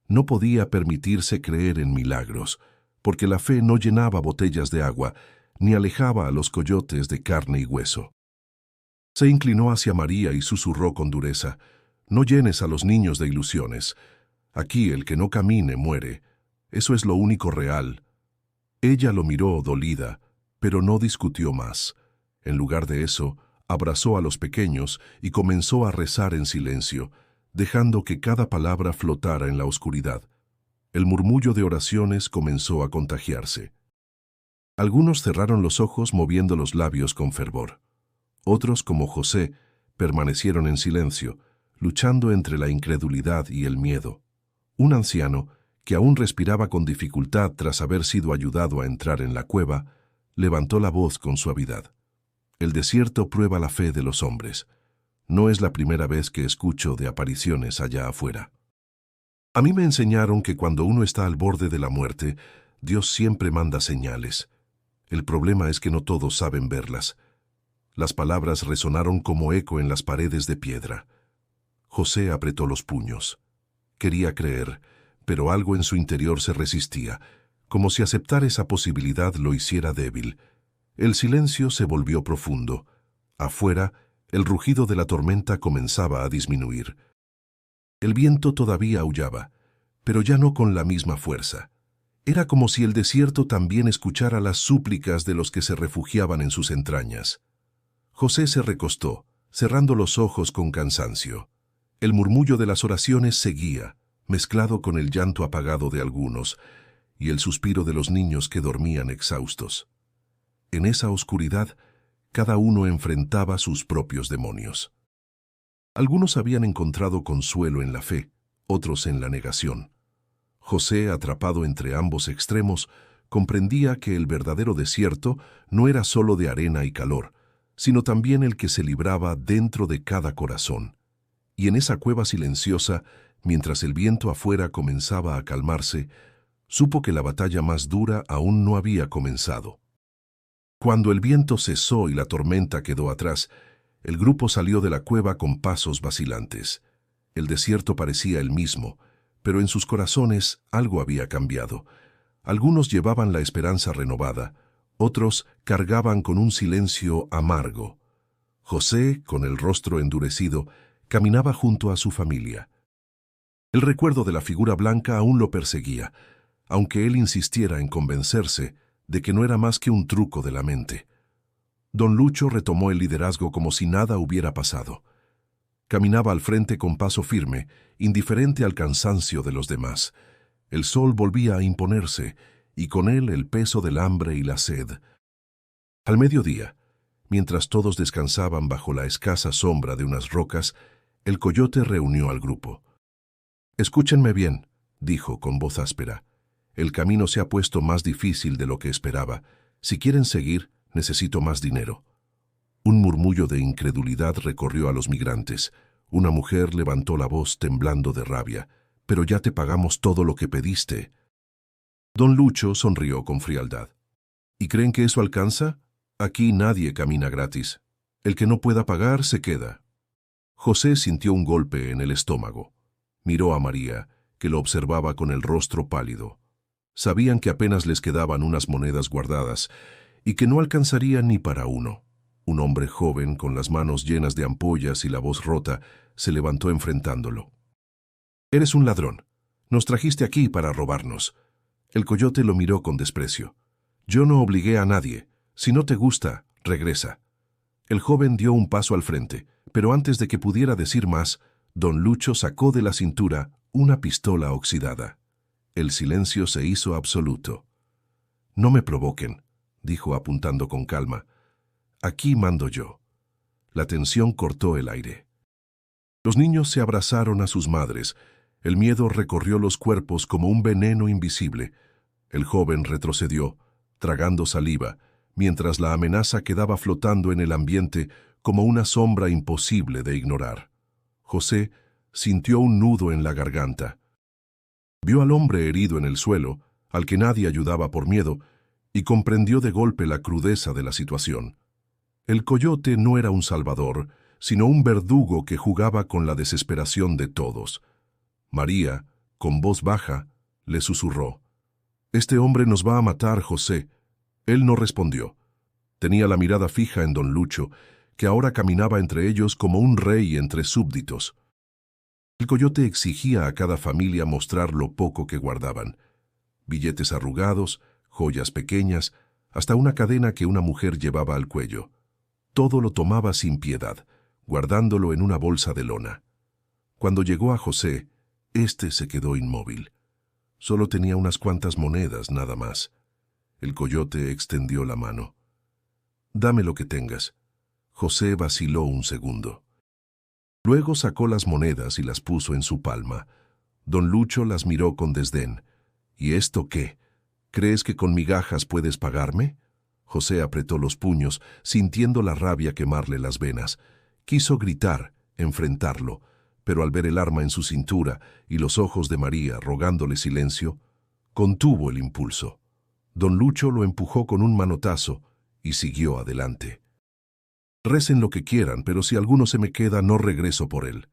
No podía permitirse creer en milagros, porque la fe no llenaba botellas de agua, ni alejaba a los coyotes de carne y hueso. Se inclinó hacia María y susurró con dureza: «No llenes a los niños de ilusiones. Aquí el que no camine muere. Eso es lo único real». Ella lo miró dolida, pero no discutió más. En lugar de eso, abrazó a los pequeños y comenzó a rezar en silencio, dejando que cada palabra flotara en la oscuridad. El murmullo de oraciones comenzó a contagiarse. Algunos cerraron los ojos moviendo los labios con fervor. Otros, como José, permanecieron en silencio, luchando entre la incredulidad y el miedo. Un anciano, que aún respiraba con dificultad tras haber sido ayudado a entrar en la cueva, levantó la voz con suavidad: «El desierto prueba la fe de los hombres. No es la primera vez que escucho de apariciones allá afuera. A mí me enseñaron que cuando uno está al borde de la muerte, Dios siempre manda señales. El problema es que no todos saben verlas». Las palabras resonaron como eco en las paredes de piedra. José apretó los puños. Quería creer, pero algo en su interior se resistía, como si aceptar esa posibilidad lo hiciera débil. El silencio se volvió profundo. Afuera, el rugido de la tormenta comenzaba a disminuir. El viento todavía aullaba, pero ya no con la misma fuerza. Era como si el desierto también escuchara las súplicas de los que se refugiaban en sus entrañas. José se recostó, cerrando los ojos con cansancio. El murmullo de las oraciones seguía, mezclado con el llanto apagado de algunos y el suspiro de los niños que dormían exhaustos. En esa oscuridad Cada uno enfrentaba sus propios demonios. Algunos habían encontrado consuelo en la fe, otros en la negación. José, atrapado entre ambos extremos, comprendía que el verdadero desierto no era solo de arena y calor, sino también el que se libraba dentro de cada corazón. Y en esa cueva silenciosa, mientras el viento afuera comenzaba a calmarse, supo que la batalla más dura aún no había comenzado. Cuando el viento cesó y la tormenta quedó atrás, el grupo salió de la cueva con pasos vacilantes. El desierto parecía el mismo, pero en sus corazones algo había cambiado. Algunos llevaban la esperanza renovada, otros cargaban con un silencio amargo. José, con el rostro endurecido, caminaba junto a su familia. El recuerdo de la figura blanca aún lo perseguía, aunque él insistiera en convencerse de que no era más que un truco de la mente. Don Lucho retomó el liderazgo como si nada hubiera pasado. Caminaba al frente con paso firme, indiferente al cansancio de los demás. El sol volvía a imponerse, y con él el peso del hambre y la sed. Al mediodía, mientras todos descansaban bajo la escasa sombra de unas rocas, el coyote reunió al grupo. «Escúchenme bien», dijo con voz áspera. «El camino se ha puesto más difícil de lo que esperaba. Si quieren seguir, necesito más dinero». Un murmullo de incredulidad recorrió a los migrantes. Una mujer levantó la voz temblando de rabia. «Pero ya te pagamos todo lo que pediste». Don Lucho sonrió con frialdad. «¿Y creen que eso alcanza? Aquí nadie camina gratis. El que no pueda pagar se queda». José sintió un golpe en el estómago. Miró a María, que lo observaba con el rostro pálido. Sabían que apenas les quedaban unas monedas guardadas y que no alcanzaría ni para uno. Un hombre joven, con las manos llenas de ampollas y la voz rota, se levantó enfrentándolo. «Eres un ladrón. Nos trajiste aquí para robarnos». El coyote lo miró con desprecio. «Yo no obligué a nadie. Si no te gusta, regresa». El joven dio un paso al frente, pero antes de que pudiera decir más, don Lucho sacó de la cintura una pistola oxidada. El silencio se hizo absoluto. «No me provoquen», dijo apuntando con calma. «Aquí mando yo». La tensión cortó el aire. Los niños se abrazaron a sus madres. El miedo recorrió los cuerpos como un veneno invisible. El joven retrocedió, tragando saliva, mientras la amenaza quedaba flotando en el ambiente como una sombra imposible de ignorar. José sintió un nudo en la garganta. Vio al hombre herido en el suelo, al que nadie ayudaba por miedo, y comprendió de golpe la crudeza de la situación. El coyote no era un salvador, sino un verdugo que jugaba con la desesperación de todos. María, con voz baja, le susurró: «Este hombre nos va a matar, José». Él no respondió. Tenía la mirada fija en don Lucho, que ahora caminaba entre ellos como un rey entre súbditos. El coyote exigía a cada familia mostrar lo poco que guardaban. Billetes arrugados, joyas pequeñas, hasta una cadena que una mujer llevaba al cuello. Todo lo tomaba sin piedad, guardándolo en una bolsa de lona. Cuando llegó a José, éste se quedó inmóvil. Solo tenía unas cuantas monedas, nada más. El coyote extendió la mano. «Dame lo que tengas». José vaciló un segundo. Luego sacó las monedas y las puso en su palma. Don Lucho las miró con desdén. «¿Y esto qué? ¿Crees que con migajas puedes pagarme?» José apretó los puños, sintiendo la rabia quemarle las venas. Quiso gritar, enfrentarlo, pero al ver el arma en su cintura y los ojos de María rogándole silencio, contuvo el impulso. Don Lucho lo empujó con un manotazo y siguió adelante. «Recen lo que quieran, pero si alguno se me queda, no regreso por él».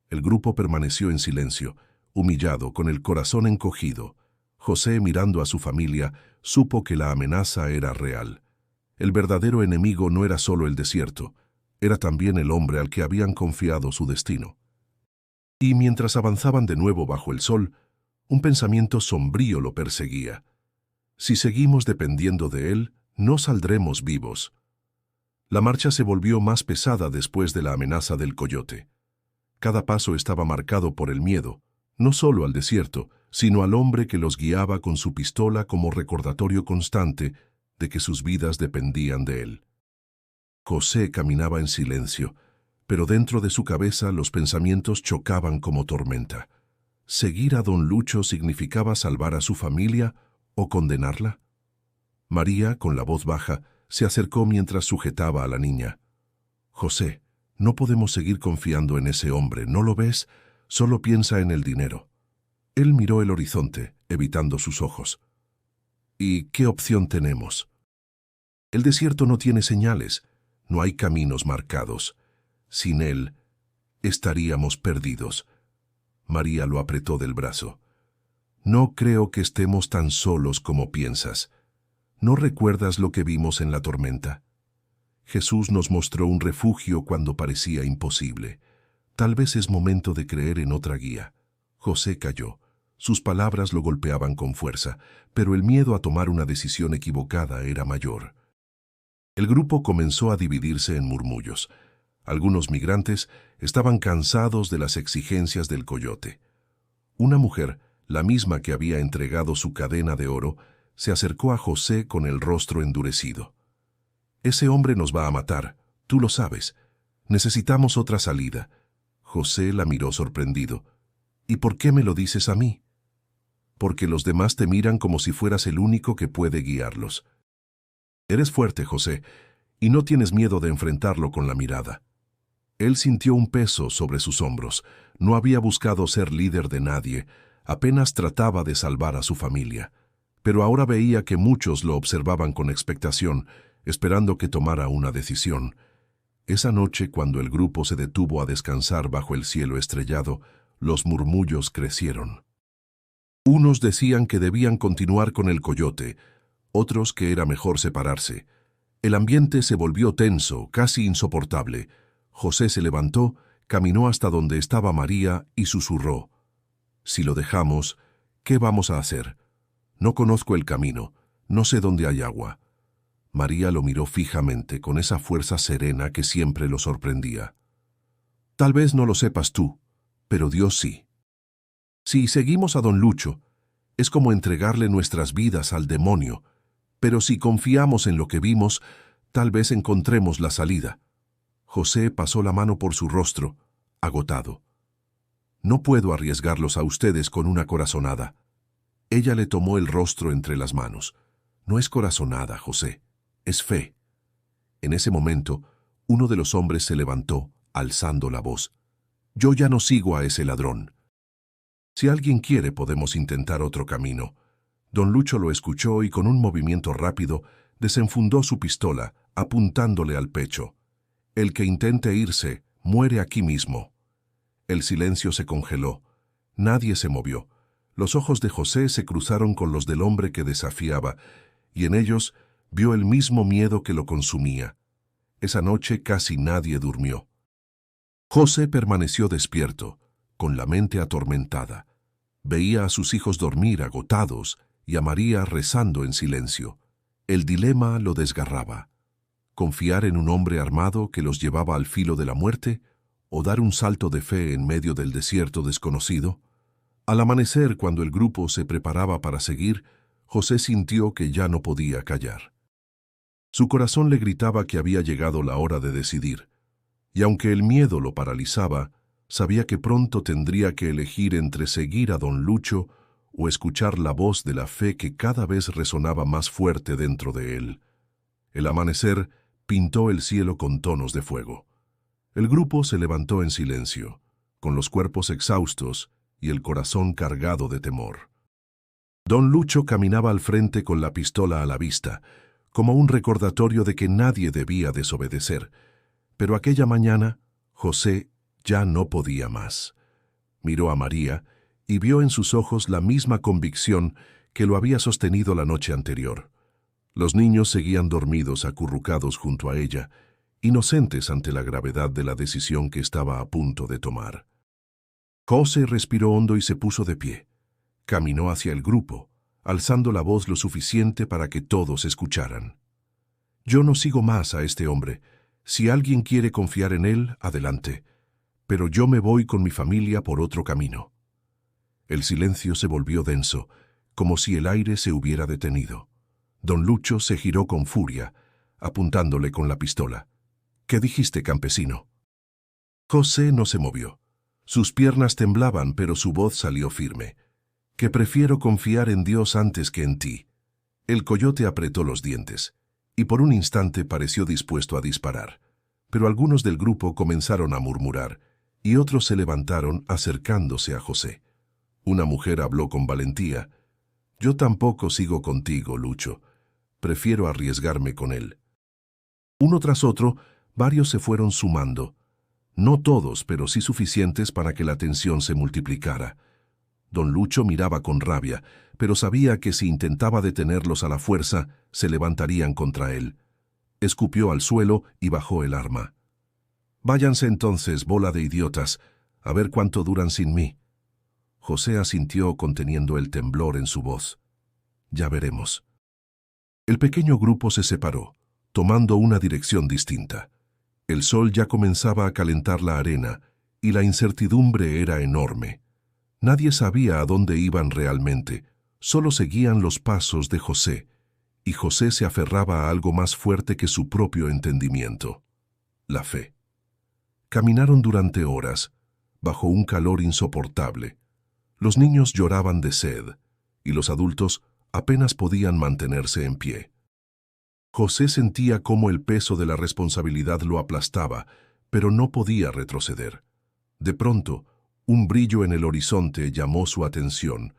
El grupo permaneció en silencio, humillado, con el corazón encogido. José, mirando a su familia, supo que la amenaza era real. El verdadero enemigo no era solo el desierto, era también el hombre al que habían confiado su destino. Y mientras avanzaban de nuevo bajo el sol, un pensamiento sombrío lo perseguía. Si seguimos dependiendo de él, no saldremos vivos. La marcha se volvió más pesada después de la amenaza del coyote. Cada paso estaba marcado por el miedo, no solo al desierto, sino al hombre que los guiaba con su pistola como recordatorio constante de que sus vidas dependían de él. José caminaba en silencio, pero dentro de su cabeza los pensamientos chocaban como tormenta. ¿Seguir a don Lucho significaba salvar a su familia o condenarla? María, con la voz baja, se acercó mientras sujetaba a la niña. José, no podemos seguir confiando en ese hombre, ¿no lo ves? Solo piensa en el dinero. Él miró el horizonte, evitando sus ojos. ¿Y qué opción tenemos? El desierto no tiene señales, no hay caminos marcados. Sin él, estaríamos perdidos. María lo apretó del brazo. No creo que estemos tan solos como piensas. ¿No recuerdas lo que vimos en la tormenta? Jesús nos mostró un refugio cuando parecía imposible. Tal vez es momento de creer en otra guía. José calló. Sus palabras lo golpeaban con fuerza, pero el miedo a tomar una decisión equivocada era mayor. El grupo comenzó a dividirse en murmullos. Algunos migrantes estaban cansados de las exigencias del coyote. Una mujer, la misma que había entregado su cadena de oro, se acercó a José con el rostro endurecido. «Ese hombre nos va a matar, tú lo sabes. Necesitamos otra salida». José la miró sorprendido. «¿Y por qué me lo dices a mí?» «Porque los demás te miran como si fueras el único que puede guiarlos. Eres fuerte, José, y no tienes miedo de enfrentarlo con la mirada». Él sintió un peso sobre sus hombros. No había buscado ser líder de nadie, apenas trataba de salvar a su familia. Pero ahora veía que muchos lo observaban con expectación, esperando que tomara una decisión. Esa noche, cuando el grupo se detuvo a descansar bajo el cielo estrellado, los murmullos crecieron. Unos decían que debían continuar con el coyote, otros que era mejor separarse. El ambiente se volvió tenso, casi insoportable. José se levantó, caminó hasta donde estaba María y susurró: «Si lo dejamos, ¿qué vamos a hacer? No conozco el camino, no sé dónde hay agua». María lo miró fijamente, con esa fuerza serena que siempre lo sorprendía. «Tal vez no lo sepas tú, pero Dios sí. Si seguimos a don Lucho, es como entregarle nuestras vidas al demonio, pero si confiamos en lo que vimos, tal vez encontremos la salida». José pasó la mano por su rostro, agotado. «No puedo arriesgarlos a ustedes con una corazonada». Ella le tomó el rostro entre las manos. «No es corazonada, José, es fe». En ese momento, uno de los hombres se levantó, alzando la voz. «Yo ya no sigo a ese ladrón. Si alguien quiere, podemos intentar otro camino». Don Lucho lo escuchó y con un movimiento rápido desenfundó su pistola, apuntándole al pecho. «El que intente irse, muere aquí mismo». El silencio se congeló. Nadie se movió. Los ojos de José se cruzaron con los del hombre que desafiaba, y en ellos vio el mismo miedo que lo consumía. Esa noche casi nadie durmió. José permaneció despierto, con la mente atormentada. Veía a sus hijos dormir agotados y a María rezando en silencio. El dilema lo desgarraba. ¿Confiar en un hombre armado que los llevaba al filo de la muerte o dar un salto de fe en medio del desierto desconocido? Al amanecer, cuando el grupo se preparaba para seguir, José sintió que ya no podía callar. Su corazón le gritaba que había llegado la hora de decidir, y aunque el miedo lo paralizaba, sabía que pronto tendría que elegir entre seguir a don Lucho o escuchar la voz de la fe que cada vez resonaba más fuerte dentro de él. El amanecer pintó el cielo con tonos de fuego. El grupo se levantó en silencio, con los cuerpos exhaustos y el corazón cargado de temor. Don Lucho caminaba al frente con la pistola a la vista, como un recordatorio de que nadie debía desobedecer. Pero aquella mañana, José ya no podía más. Miró a María y vio en sus ojos la misma convicción que lo había sostenido la noche anterior. Los niños seguían dormidos acurrucados junto a ella, inocentes ante la gravedad de la decisión que estaba a punto de tomar. José respiró hondo y se puso de pie. Caminó hacia el grupo, alzando la voz lo suficiente para que todos escucharan. «Yo no sigo más a este hombre. Si alguien quiere confiar en él, adelante. Pero yo me voy con mi familia por otro camino». El silencio se volvió denso, como si el aire se hubiera detenido. Don Lucho se giró con furia, apuntándole con la pistola. ¿Qué dijiste, campesino? José no se movió. Sus piernas temblaban, pero su voz salió firme. Que prefiero confiar en Dios antes que en ti. El coyote apretó los dientes, y por un instante pareció dispuesto a disparar. Pero algunos del grupo comenzaron a murmurar, y otros se levantaron acercándose a José. Una mujer habló con valentía. Yo tampoco sigo contigo, Lucho. Prefiero arriesgarme con él. Uno tras otro, varios se fueron sumando. No todos, pero sí suficientes para que la tensión se multiplicara. Don Lucho miraba con rabia, pero sabía que si intentaba detenerlos a la fuerza, se levantarían contra él. Escupió al suelo y bajó el arma. «Váyanse entonces, bola de idiotas, a ver cuánto duran sin mí». José asintió conteniendo el temblor en su voz. «Ya veremos». El pequeño grupo se separó, tomando una dirección distinta. El sol ya comenzaba a calentar la arena, y la incertidumbre era enorme. Nadie sabía a dónde iban realmente, solo seguían los pasos de José, y José se aferraba a algo más fuerte que su propio entendimiento: la fe. Caminaron durante horas, bajo un calor insoportable. Los niños lloraban de sed, y los adultos apenas podían mantenerse en pie. José sentía cómo el peso de la responsabilidad lo aplastaba, pero no podía retroceder. De pronto, un brillo en el horizonte llamó su atención.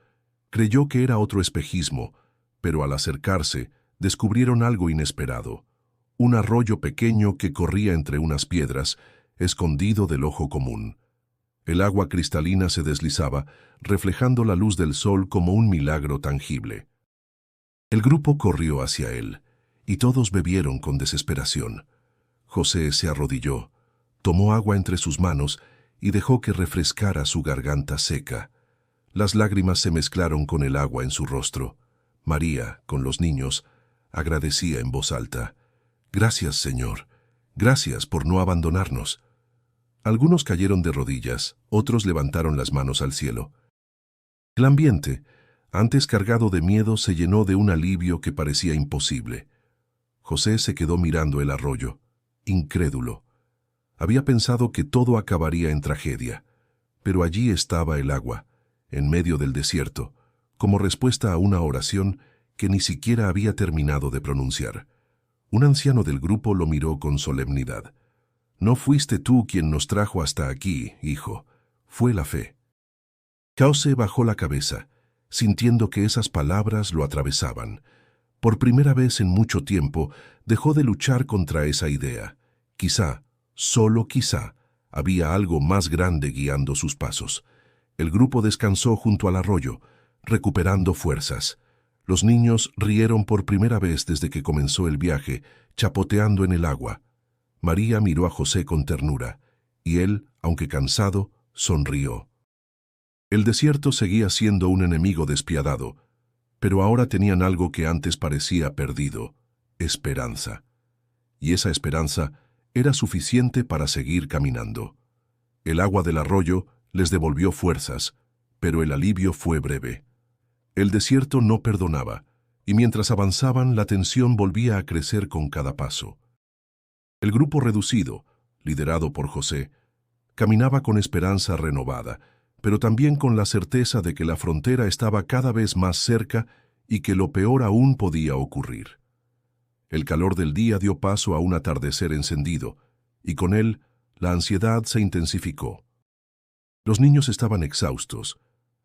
Creyó que era otro espejismo, pero al acercarse, descubrieron algo inesperado: un arroyo pequeño que corría entre unas piedras, escondido del ojo común. El agua cristalina se deslizaba, reflejando la luz del sol como un milagro tangible. El grupo corrió hacia él, y todos bebieron con desesperación. José se arrodilló, tomó agua entre sus manos y dejó que refrescara su garganta seca. Las lágrimas se mezclaron con el agua en su rostro. María, con los niños, agradecía en voz alta: «Gracias, Señor. Gracias por no abandonarnos». Algunos cayeron de rodillas, otros levantaron las manos al cielo. El ambiente, antes cargado de miedo, se llenó de un alivio que parecía imposible. José se quedó mirando el arroyo, incrédulo. Había pensado que todo acabaría en tragedia, pero allí estaba el agua, en medio del desierto, como respuesta a una oración que ni siquiera había terminado de pronunciar. Un anciano del grupo lo miró con solemnidad. «No fuiste tú quien nos trajo hasta aquí, hijo, fue la fe». José bajó la cabeza, sintiendo que esas palabras lo atravesaban. Por primera vez en mucho tiempo, dejó de luchar contra esa idea. Quizá, solo quizá, había algo más grande guiando sus pasos. El grupo descansó junto al arroyo, recuperando fuerzas. Los niños rieron por primera vez desde que comenzó el viaje, chapoteando en el agua. María miró a José con ternura, y él, aunque cansado, sonrió. El desierto seguía siendo un enemigo despiadado, pero ahora tenían algo que antes parecía perdido: esperanza. Y esa esperanza era suficiente para seguir caminando. El agua del arroyo les devolvió fuerzas, pero el alivio fue breve. El desierto no perdonaba, y mientras avanzaban la tensión volvía a crecer con cada paso. El grupo reducido, liderado por José, caminaba con esperanza renovada, pero también con la certeza de que la frontera estaba cada vez más cerca y que lo peor aún podía ocurrir. El calor del día dio paso a un atardecer encendido, y con él la ansiedad se intensificó. Los niños estaban exhaustos.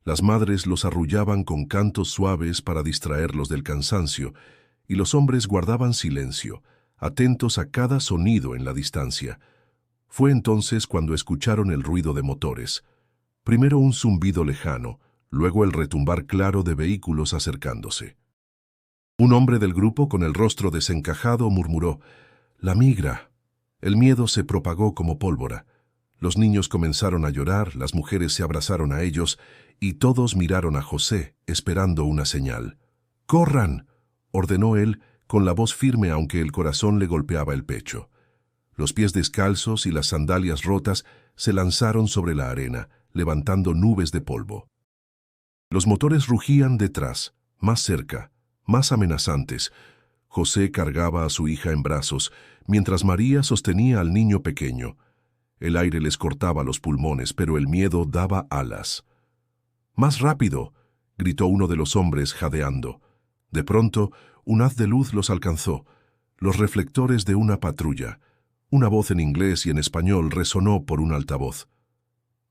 Las madres los arrullaban con cantos suaves para distraerlos del cansancio, y los hombres guardaban silencio, atentos a cada sonido en la distancia. Fue entonces cuando escucharon el ruido de motores. Primero un zumbido lejano, luego el retumbar claro de vehículos acercándose. Un hombre del grupo, con el rostro desencajado, murmuró: «La migra». El miedo se propagó como pólvora. Los niños comenzaron a llorar, las mujeres se abrazaron a ellos, y todos miraron a José, esperando una señal. «¡Corran!», ordenó él, con la voz firme aunque el corazón le golpeaba el pecho. Los pies descalzos y las sandalias rotas se lanzaron sobre la arena, levantando nubes de polvo. Los motores rugían detrás, más cerca, más amenazantes. José cargaba a su hija en brazos, mientras María sostenía al niño pequeño. El aire les cortaba los pulmones, pero el miedo daba alas. «¡Más rápido!», gritó uno de los hombres jadeando. De pronto, un haz de luz los alcanzó, los reflectores de una patrulla. Una voz en inglés y en español resonó por un altavoz.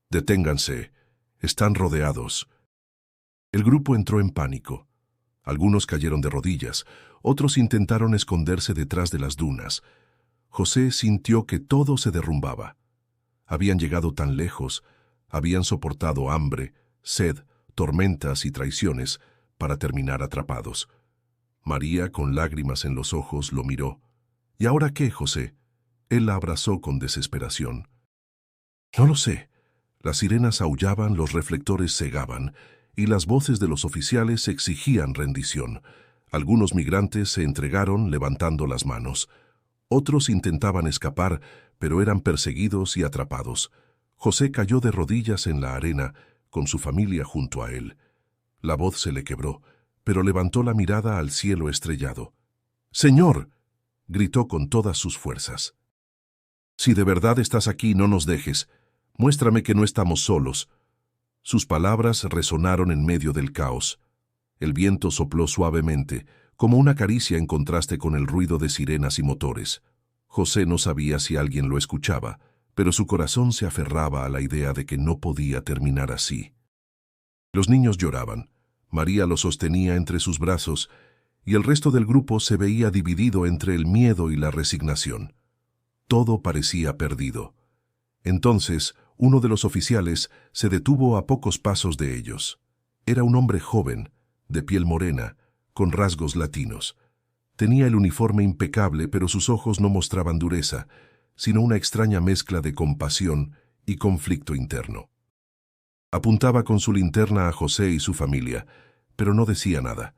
«Deténganse. Están rodeados». El grupo entró en pánico. Algunos cayeron de rodillas, otros intentaron esconderse detrás de las dunas. José sintió que todo se derrumbaba. Habían llegado tan lejos, habían soportado hambre, sed, tormentas y traiciones para terminar atrapados. María, con lágrimas en los ojos, lo miró. «¿Y ahora qué, José?». Él la abrazó con desesperación. «No lo sé». Las sirenas aullaban, los reflectores cegaban, y las voces de los oficiales exigían rendición. Algunos migrantes se entregaron levantando las manos. Otros intentaban escapar, pero eran perseguidos y atrapados. José cayó de rodillas en la arena, con su familia junto a él. La voz se le quebró, pero levantó la mirada al cielo estrellado. «¡Señor!», gritó con todas sus fuerzas. «Si de verdad estás aquí, no nos dejes. Muéstrame que no estamos solos». Sus palabras resonaron en medio del caos. El viento sopló suavemente, como una caricia en contraste con el ruido de sirenas y motores. José no sabía si alguien lo escuchaba, pero su corazón se aferraba a la idea de que no podía terminar así. Los niños lloraban. María los sostenía entre sus brazos, y el resto del grupo se veía dividido entre el miedo y la resignación. Todo parecía perdido. Entonces, uno de los oficiales se detuvo a pocos pasos de ellos. Era un hombre joven, de piel morena, con rasgos latinos. Tenía el uniforme impecable, pero sus ojos no mostraban dureza, sino una extraña mezcla de compasión y conflicto interno. Apuntaba con su linterna a José y su familia, pero no decía nada.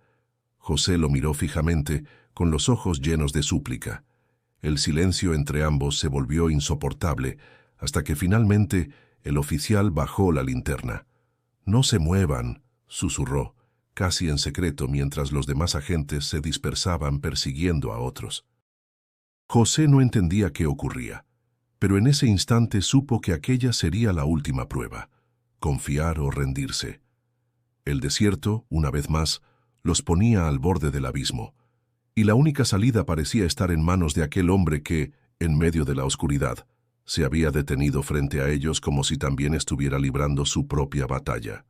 José lo miró fijamente, con los ojos llenos de súplica. El silencio entre ambos se volvió insoportable, hasta que finalmente el oficial bajó la linterna. «No se muevan», susurró, casi en secreto, mientras los demás agentes se dispersaban persiguiendo a otros. José no entendía qué ocurría, pero en ese instante supo que aquella sería la última prueba: confiar o rendirse. El desierto, una vez más, los ponía al borde del abismo, y la única salida parecía estar en manos de aquel hombre que, en medio de la oscuridad, se había detenido frente a ellos como si también estuviera librando su propia batalla.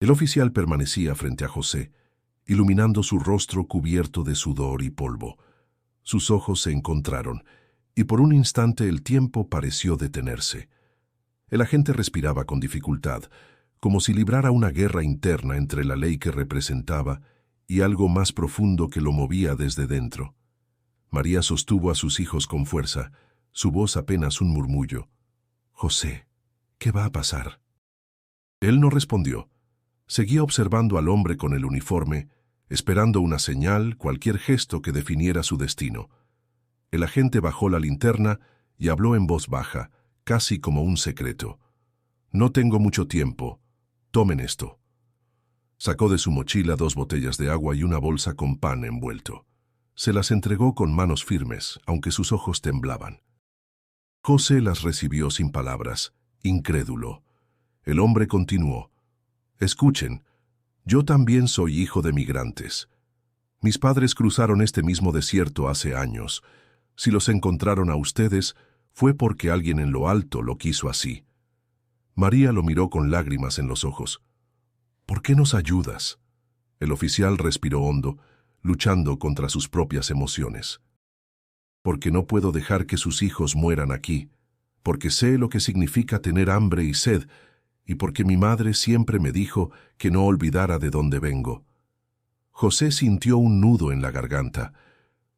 El oficial permanecía frente a José, iluminando su rostro cubierto de sudor y polvo. Sus ojos se encontraron, y por un instante el tiempo pareció detenerse. El agente respiraba con dificultad, como si librara una guerra interna entre la ley que representaba y algo más profundo que lo movía desde dentro. María sostuvo a sus hijos con fuerza, su voz apenas un murmullo. «José, ¿qué va a pasar?». Él no respondió. Seguía observando al hombre con el uniforme, esperando una señal, cualquier gesto que definiera su destino. El agente bajó la linterna y habló en voz baja, casi como un secreto. «No tengo mucho tiempo. Tomen esto». Sacó de su mochila 2 botellas de agua y una bolsa con pan envuelto. Se las entregó con manos firmes, aunque sus ojos temblaban. José las recibió sin palabras, incrédulo. El hombre continuó. «Escuchen, yo también soy hijo de migrantes. Mis padres cruzaron este mismo desierto hace años. Si los encontraron a ustedes, fue porque alguien en lo alto lo quiso así». María lo miró con lágrimas en los ojos. «¿Por qué nos ayudas?». El oficial respiró hondo, luchando contra sus propias emociones. «Porque no puedo dejar que sus hijos mueran aquí, porque sé lo que significa tener hambre y sed, y porque mi madre siempre me dijo que no olvidara de dónde vengo». José sintió un nudo en la garganta.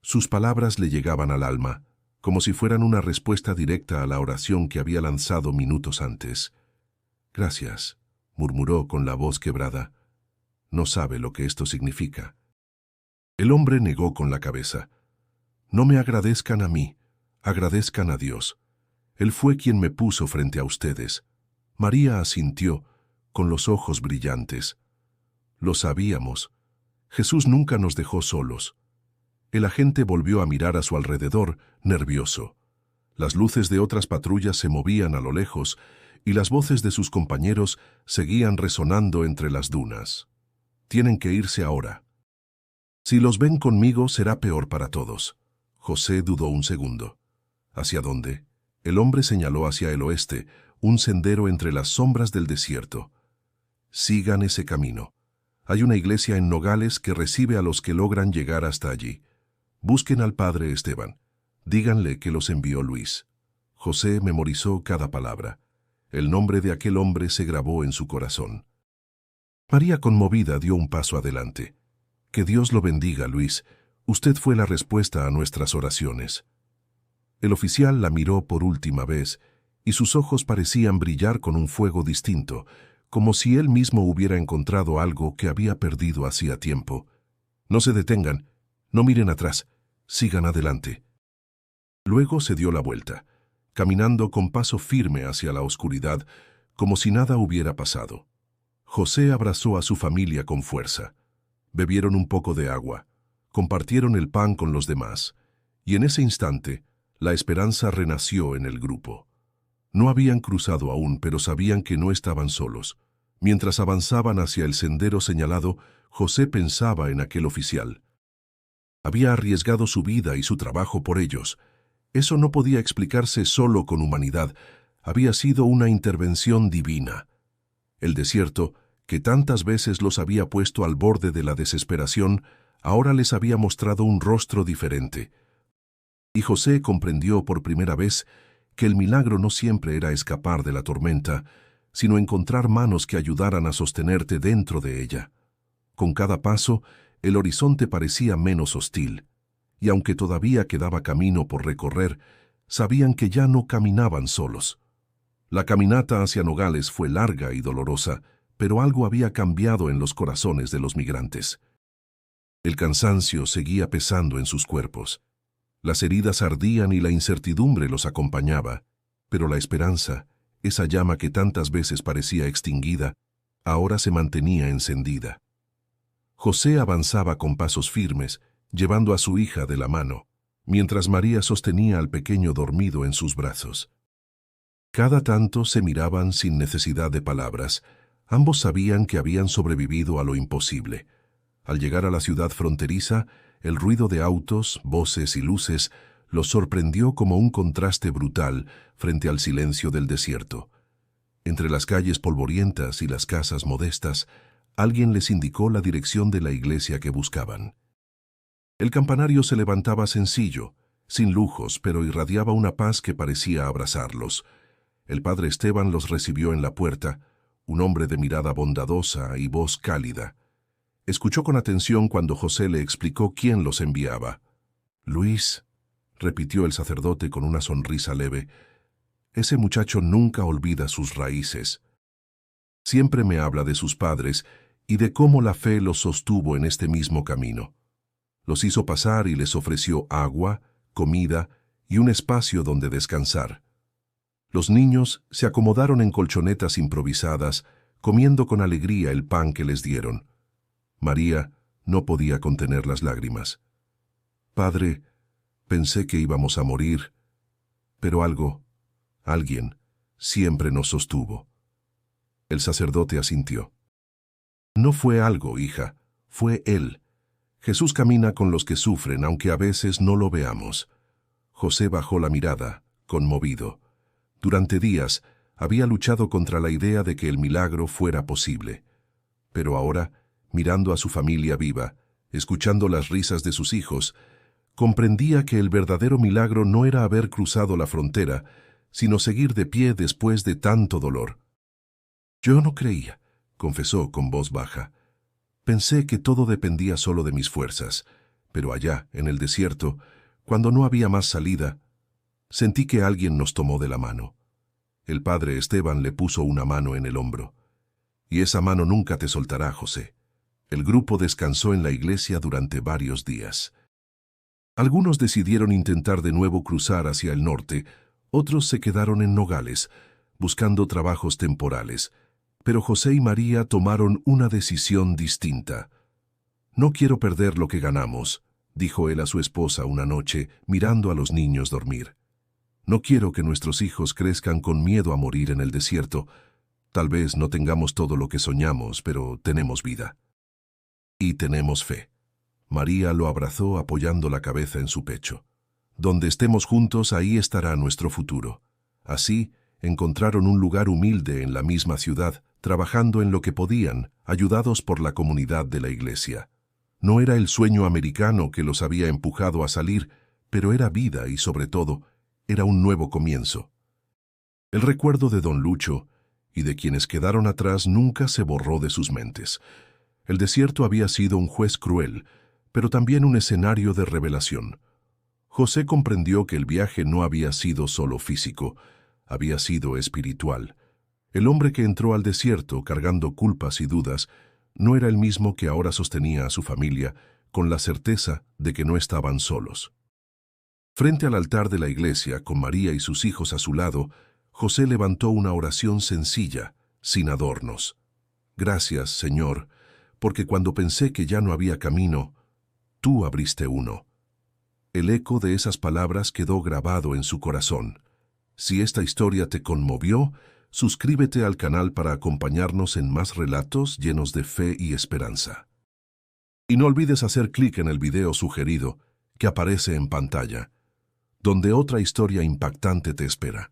Sus palabras le llegaban al alma, como si fueran una respuesta directa a la oración que había lanzado minutos antes. «Gracias», murmuró con la voz quebrada. «No sabe lo que esto significa». El hombre negó con la cabeza. «No me agradezcan a mí, agradezcan a Dios. Él fue quien me puso frente a ustedes». María asintió, con los ojos brillantes. «Lo sabíamos. Jesús nunca nos dejó solos». El agente volvió a mirar a su alrededor, nervioso. Las luces de otras patrullas se movían a lo lejos y las voces de sus compañeros seguían resonando entre las dunas. Tienen que irse ahora. Si los ven conmigo será peor para todos. José dudó un segundo. ¿Hacia dónde? El hombre señaló hacia el oeste, un sendero entre las sombras del desierto. Sigan ese camino. Hay una iglesia en Nogales que recibe a los que logran llegar hasta allí. Busquen al padre Esteban. Díganle que los envió Luis. José memorizó cada palabra. El nombre de aquel hombre se grabó en su corazón. María, conmovida, dio un paso adelante. Que Dios lo bendiga, Luis. Usted fue la respuesta a nuestras oraciones. El oficial la miró por última vez y sus ojos parecían brillar con un fuego distinto, como si él mismo hubiera encontrado algo que había perdido hacía tiempo. No se detengan, no miren atrás, sigan adelante. Luego se dio la vuelta, caminando con paso firme hacia la oscuridad, como si nada hubiera pasado. José abrazó a su familia con fuerza. Bebieron un poco de agua, compartieron el pan con los demás, y en ese instante, la esperanza renació en el grupo. No habían cruzado aún, pero sabían que no estaban solos. Mientras avanzaban hacia el sendero señalado, José pensaba en aquel oficial. Había arriesgado su vida y su trabajo por ellos. Eso no podía explicarse solo con humanidad. Había sido una intervención divina. El desierto, que tantas veces los había puesto al borde de la desesperación, ahora les había mostrado un rostro diferente. Y José comprendió por primera vez que el milagro no siempre era escapar de la tormenta, sino encontrar manos que ayudaran a sostenerte dentro de ella. Con cada paso, el horizonte parecía menos hostil, y aunque todavía quedaba camino por recorrer, sabían que ya no caminaban solos. La caminata hacia Nogales fue larga y dolorosa, pero algo había cambiado en los corazones de los migrantes. El cansancio seguía pesando en sus cuerpos. Las heridas ardían y la incertidumbre los acompañaba, pero la esperanza, esa llama que tantas veces parecía extinguida, ahora se mantenía encendida. José avanzaba con pasos firmes, llevando a su hija de la mano, mientras María sostenía al pequeño dormido en sus brazos. Cada tanto se miraban sin necesidad de palabras. Ambos sabían que habían sobrevivido a lo imposible. Al llegar a la ciudad fronteriza, el ruido de autos, voces y luces los sorprendió como un contraste brutal frente al silencio del desierto. Entre las calles polvorientas y las casas modestas, alguien les indicó la dirección de la iglesia que buscaban. El campanario se levantaba sencillo, sin lujos, pero irradiaba una paz que parecía abrazarlos. El padre Esteban los recibió en la puerta, un hombre de mirada bondadosa y voz cálida. Escuchó con atención cuando José le explicó quién los enviaba. «Luis», repitió el sacerdote con una sonrisa leve, «ese muchacho nunca olvida sus raíces. Siempre me habla de sus padres y de cómo la fe los sostuvo en este mismo camino. Los hizo pasar y les ofreció agua, comida y un espacio donde descansar. Los niños se acomodaron en colchonetas improvisadas, comiendo con alegría el pan que les dieron. María no podía contener las lágrimas. «Padre, pensé que íbamos a morir, pero alguien, siempre nos sostuvo». El sacerdote asintió. «No fue algo, hija, fue Él. Jesús camina con los que sufren, aunque a veces no lo veamos». José bajó la mirada, conmovido. Durante días había luchado contra la idea de que el milagro fuera posible. Pero ahora, mirando a su familia viva, escuchando las risas de sus hijos, comprendía que el verdadero milagro no era haber cruzado la frontera, sino seguir de pie después de tanto dolor. «Yo no creía», confesó con voz baja. «Pensé que todo dependía solo de mis fuerzas, pero allá, en el desierto, cuando no había más salida, sentí que alguien nos tomó de la mano. El padre Esteban le puso una mano en el hombro. Y esa mano nunca te soltará, José». El grupo descansó en la iglesia durante varios días. Algunos decidieron intentar de nuevo cruzar hacia el norte, otros se quedaron en Nogales, buscando trabajos temporales. Pero José y María tomaron una decisión distinta. «No quiero perder lo que ganamos», dijo él a su esposa una noche, mirando a los niños dormir. No quiero que nuestros hijos crezcan con miedo a morir en el desierto. Tal vez no tengamos todo lo que soñamos, pero tenemos vida. Y tenemos fe. María lo abrazó apoyando la cabeza en su pecho. Donde estemos juntos, ahí estará nuestro futuro. Así, encontraron un lugar humilde en la misma ciudad, trabajando en lo que podían, ayudados por la comunidad de la iglesia. No era el sueño americano que los había empujado a salir, pero era vida y, sobre todo, era un nuevo comienzo. El recuerdo de don Lucho y de quienes quedaron atrás nunca se borró de sus mentes. El desierto había sido un juez cruel, pero también un escenario de revelación. José comprendió que el viaje no había sido solo físico, había sido espiritual. El hombre que entró al desierto cargando culpas y dudas no era el mismo que ahora sostenía a su familia con la certeza de que no estaban solos. Frente al altar de la iglesia, con María y sus hijos a su lado, José levantó una oración sencilla, sin adornos. Gracias, Señor, porque cuando pensé que ya no había camino, tú abriste uno. El eco de esas palabras quedó grabado en su corazón. Si esta historia te conmovió, suscríbete al canal para acompañarnos en más relatos llenos de fe y esperanza. Y no olvides hacer clic en el video sugerido que aparece en pantalla, donde otra historia impactante te espera.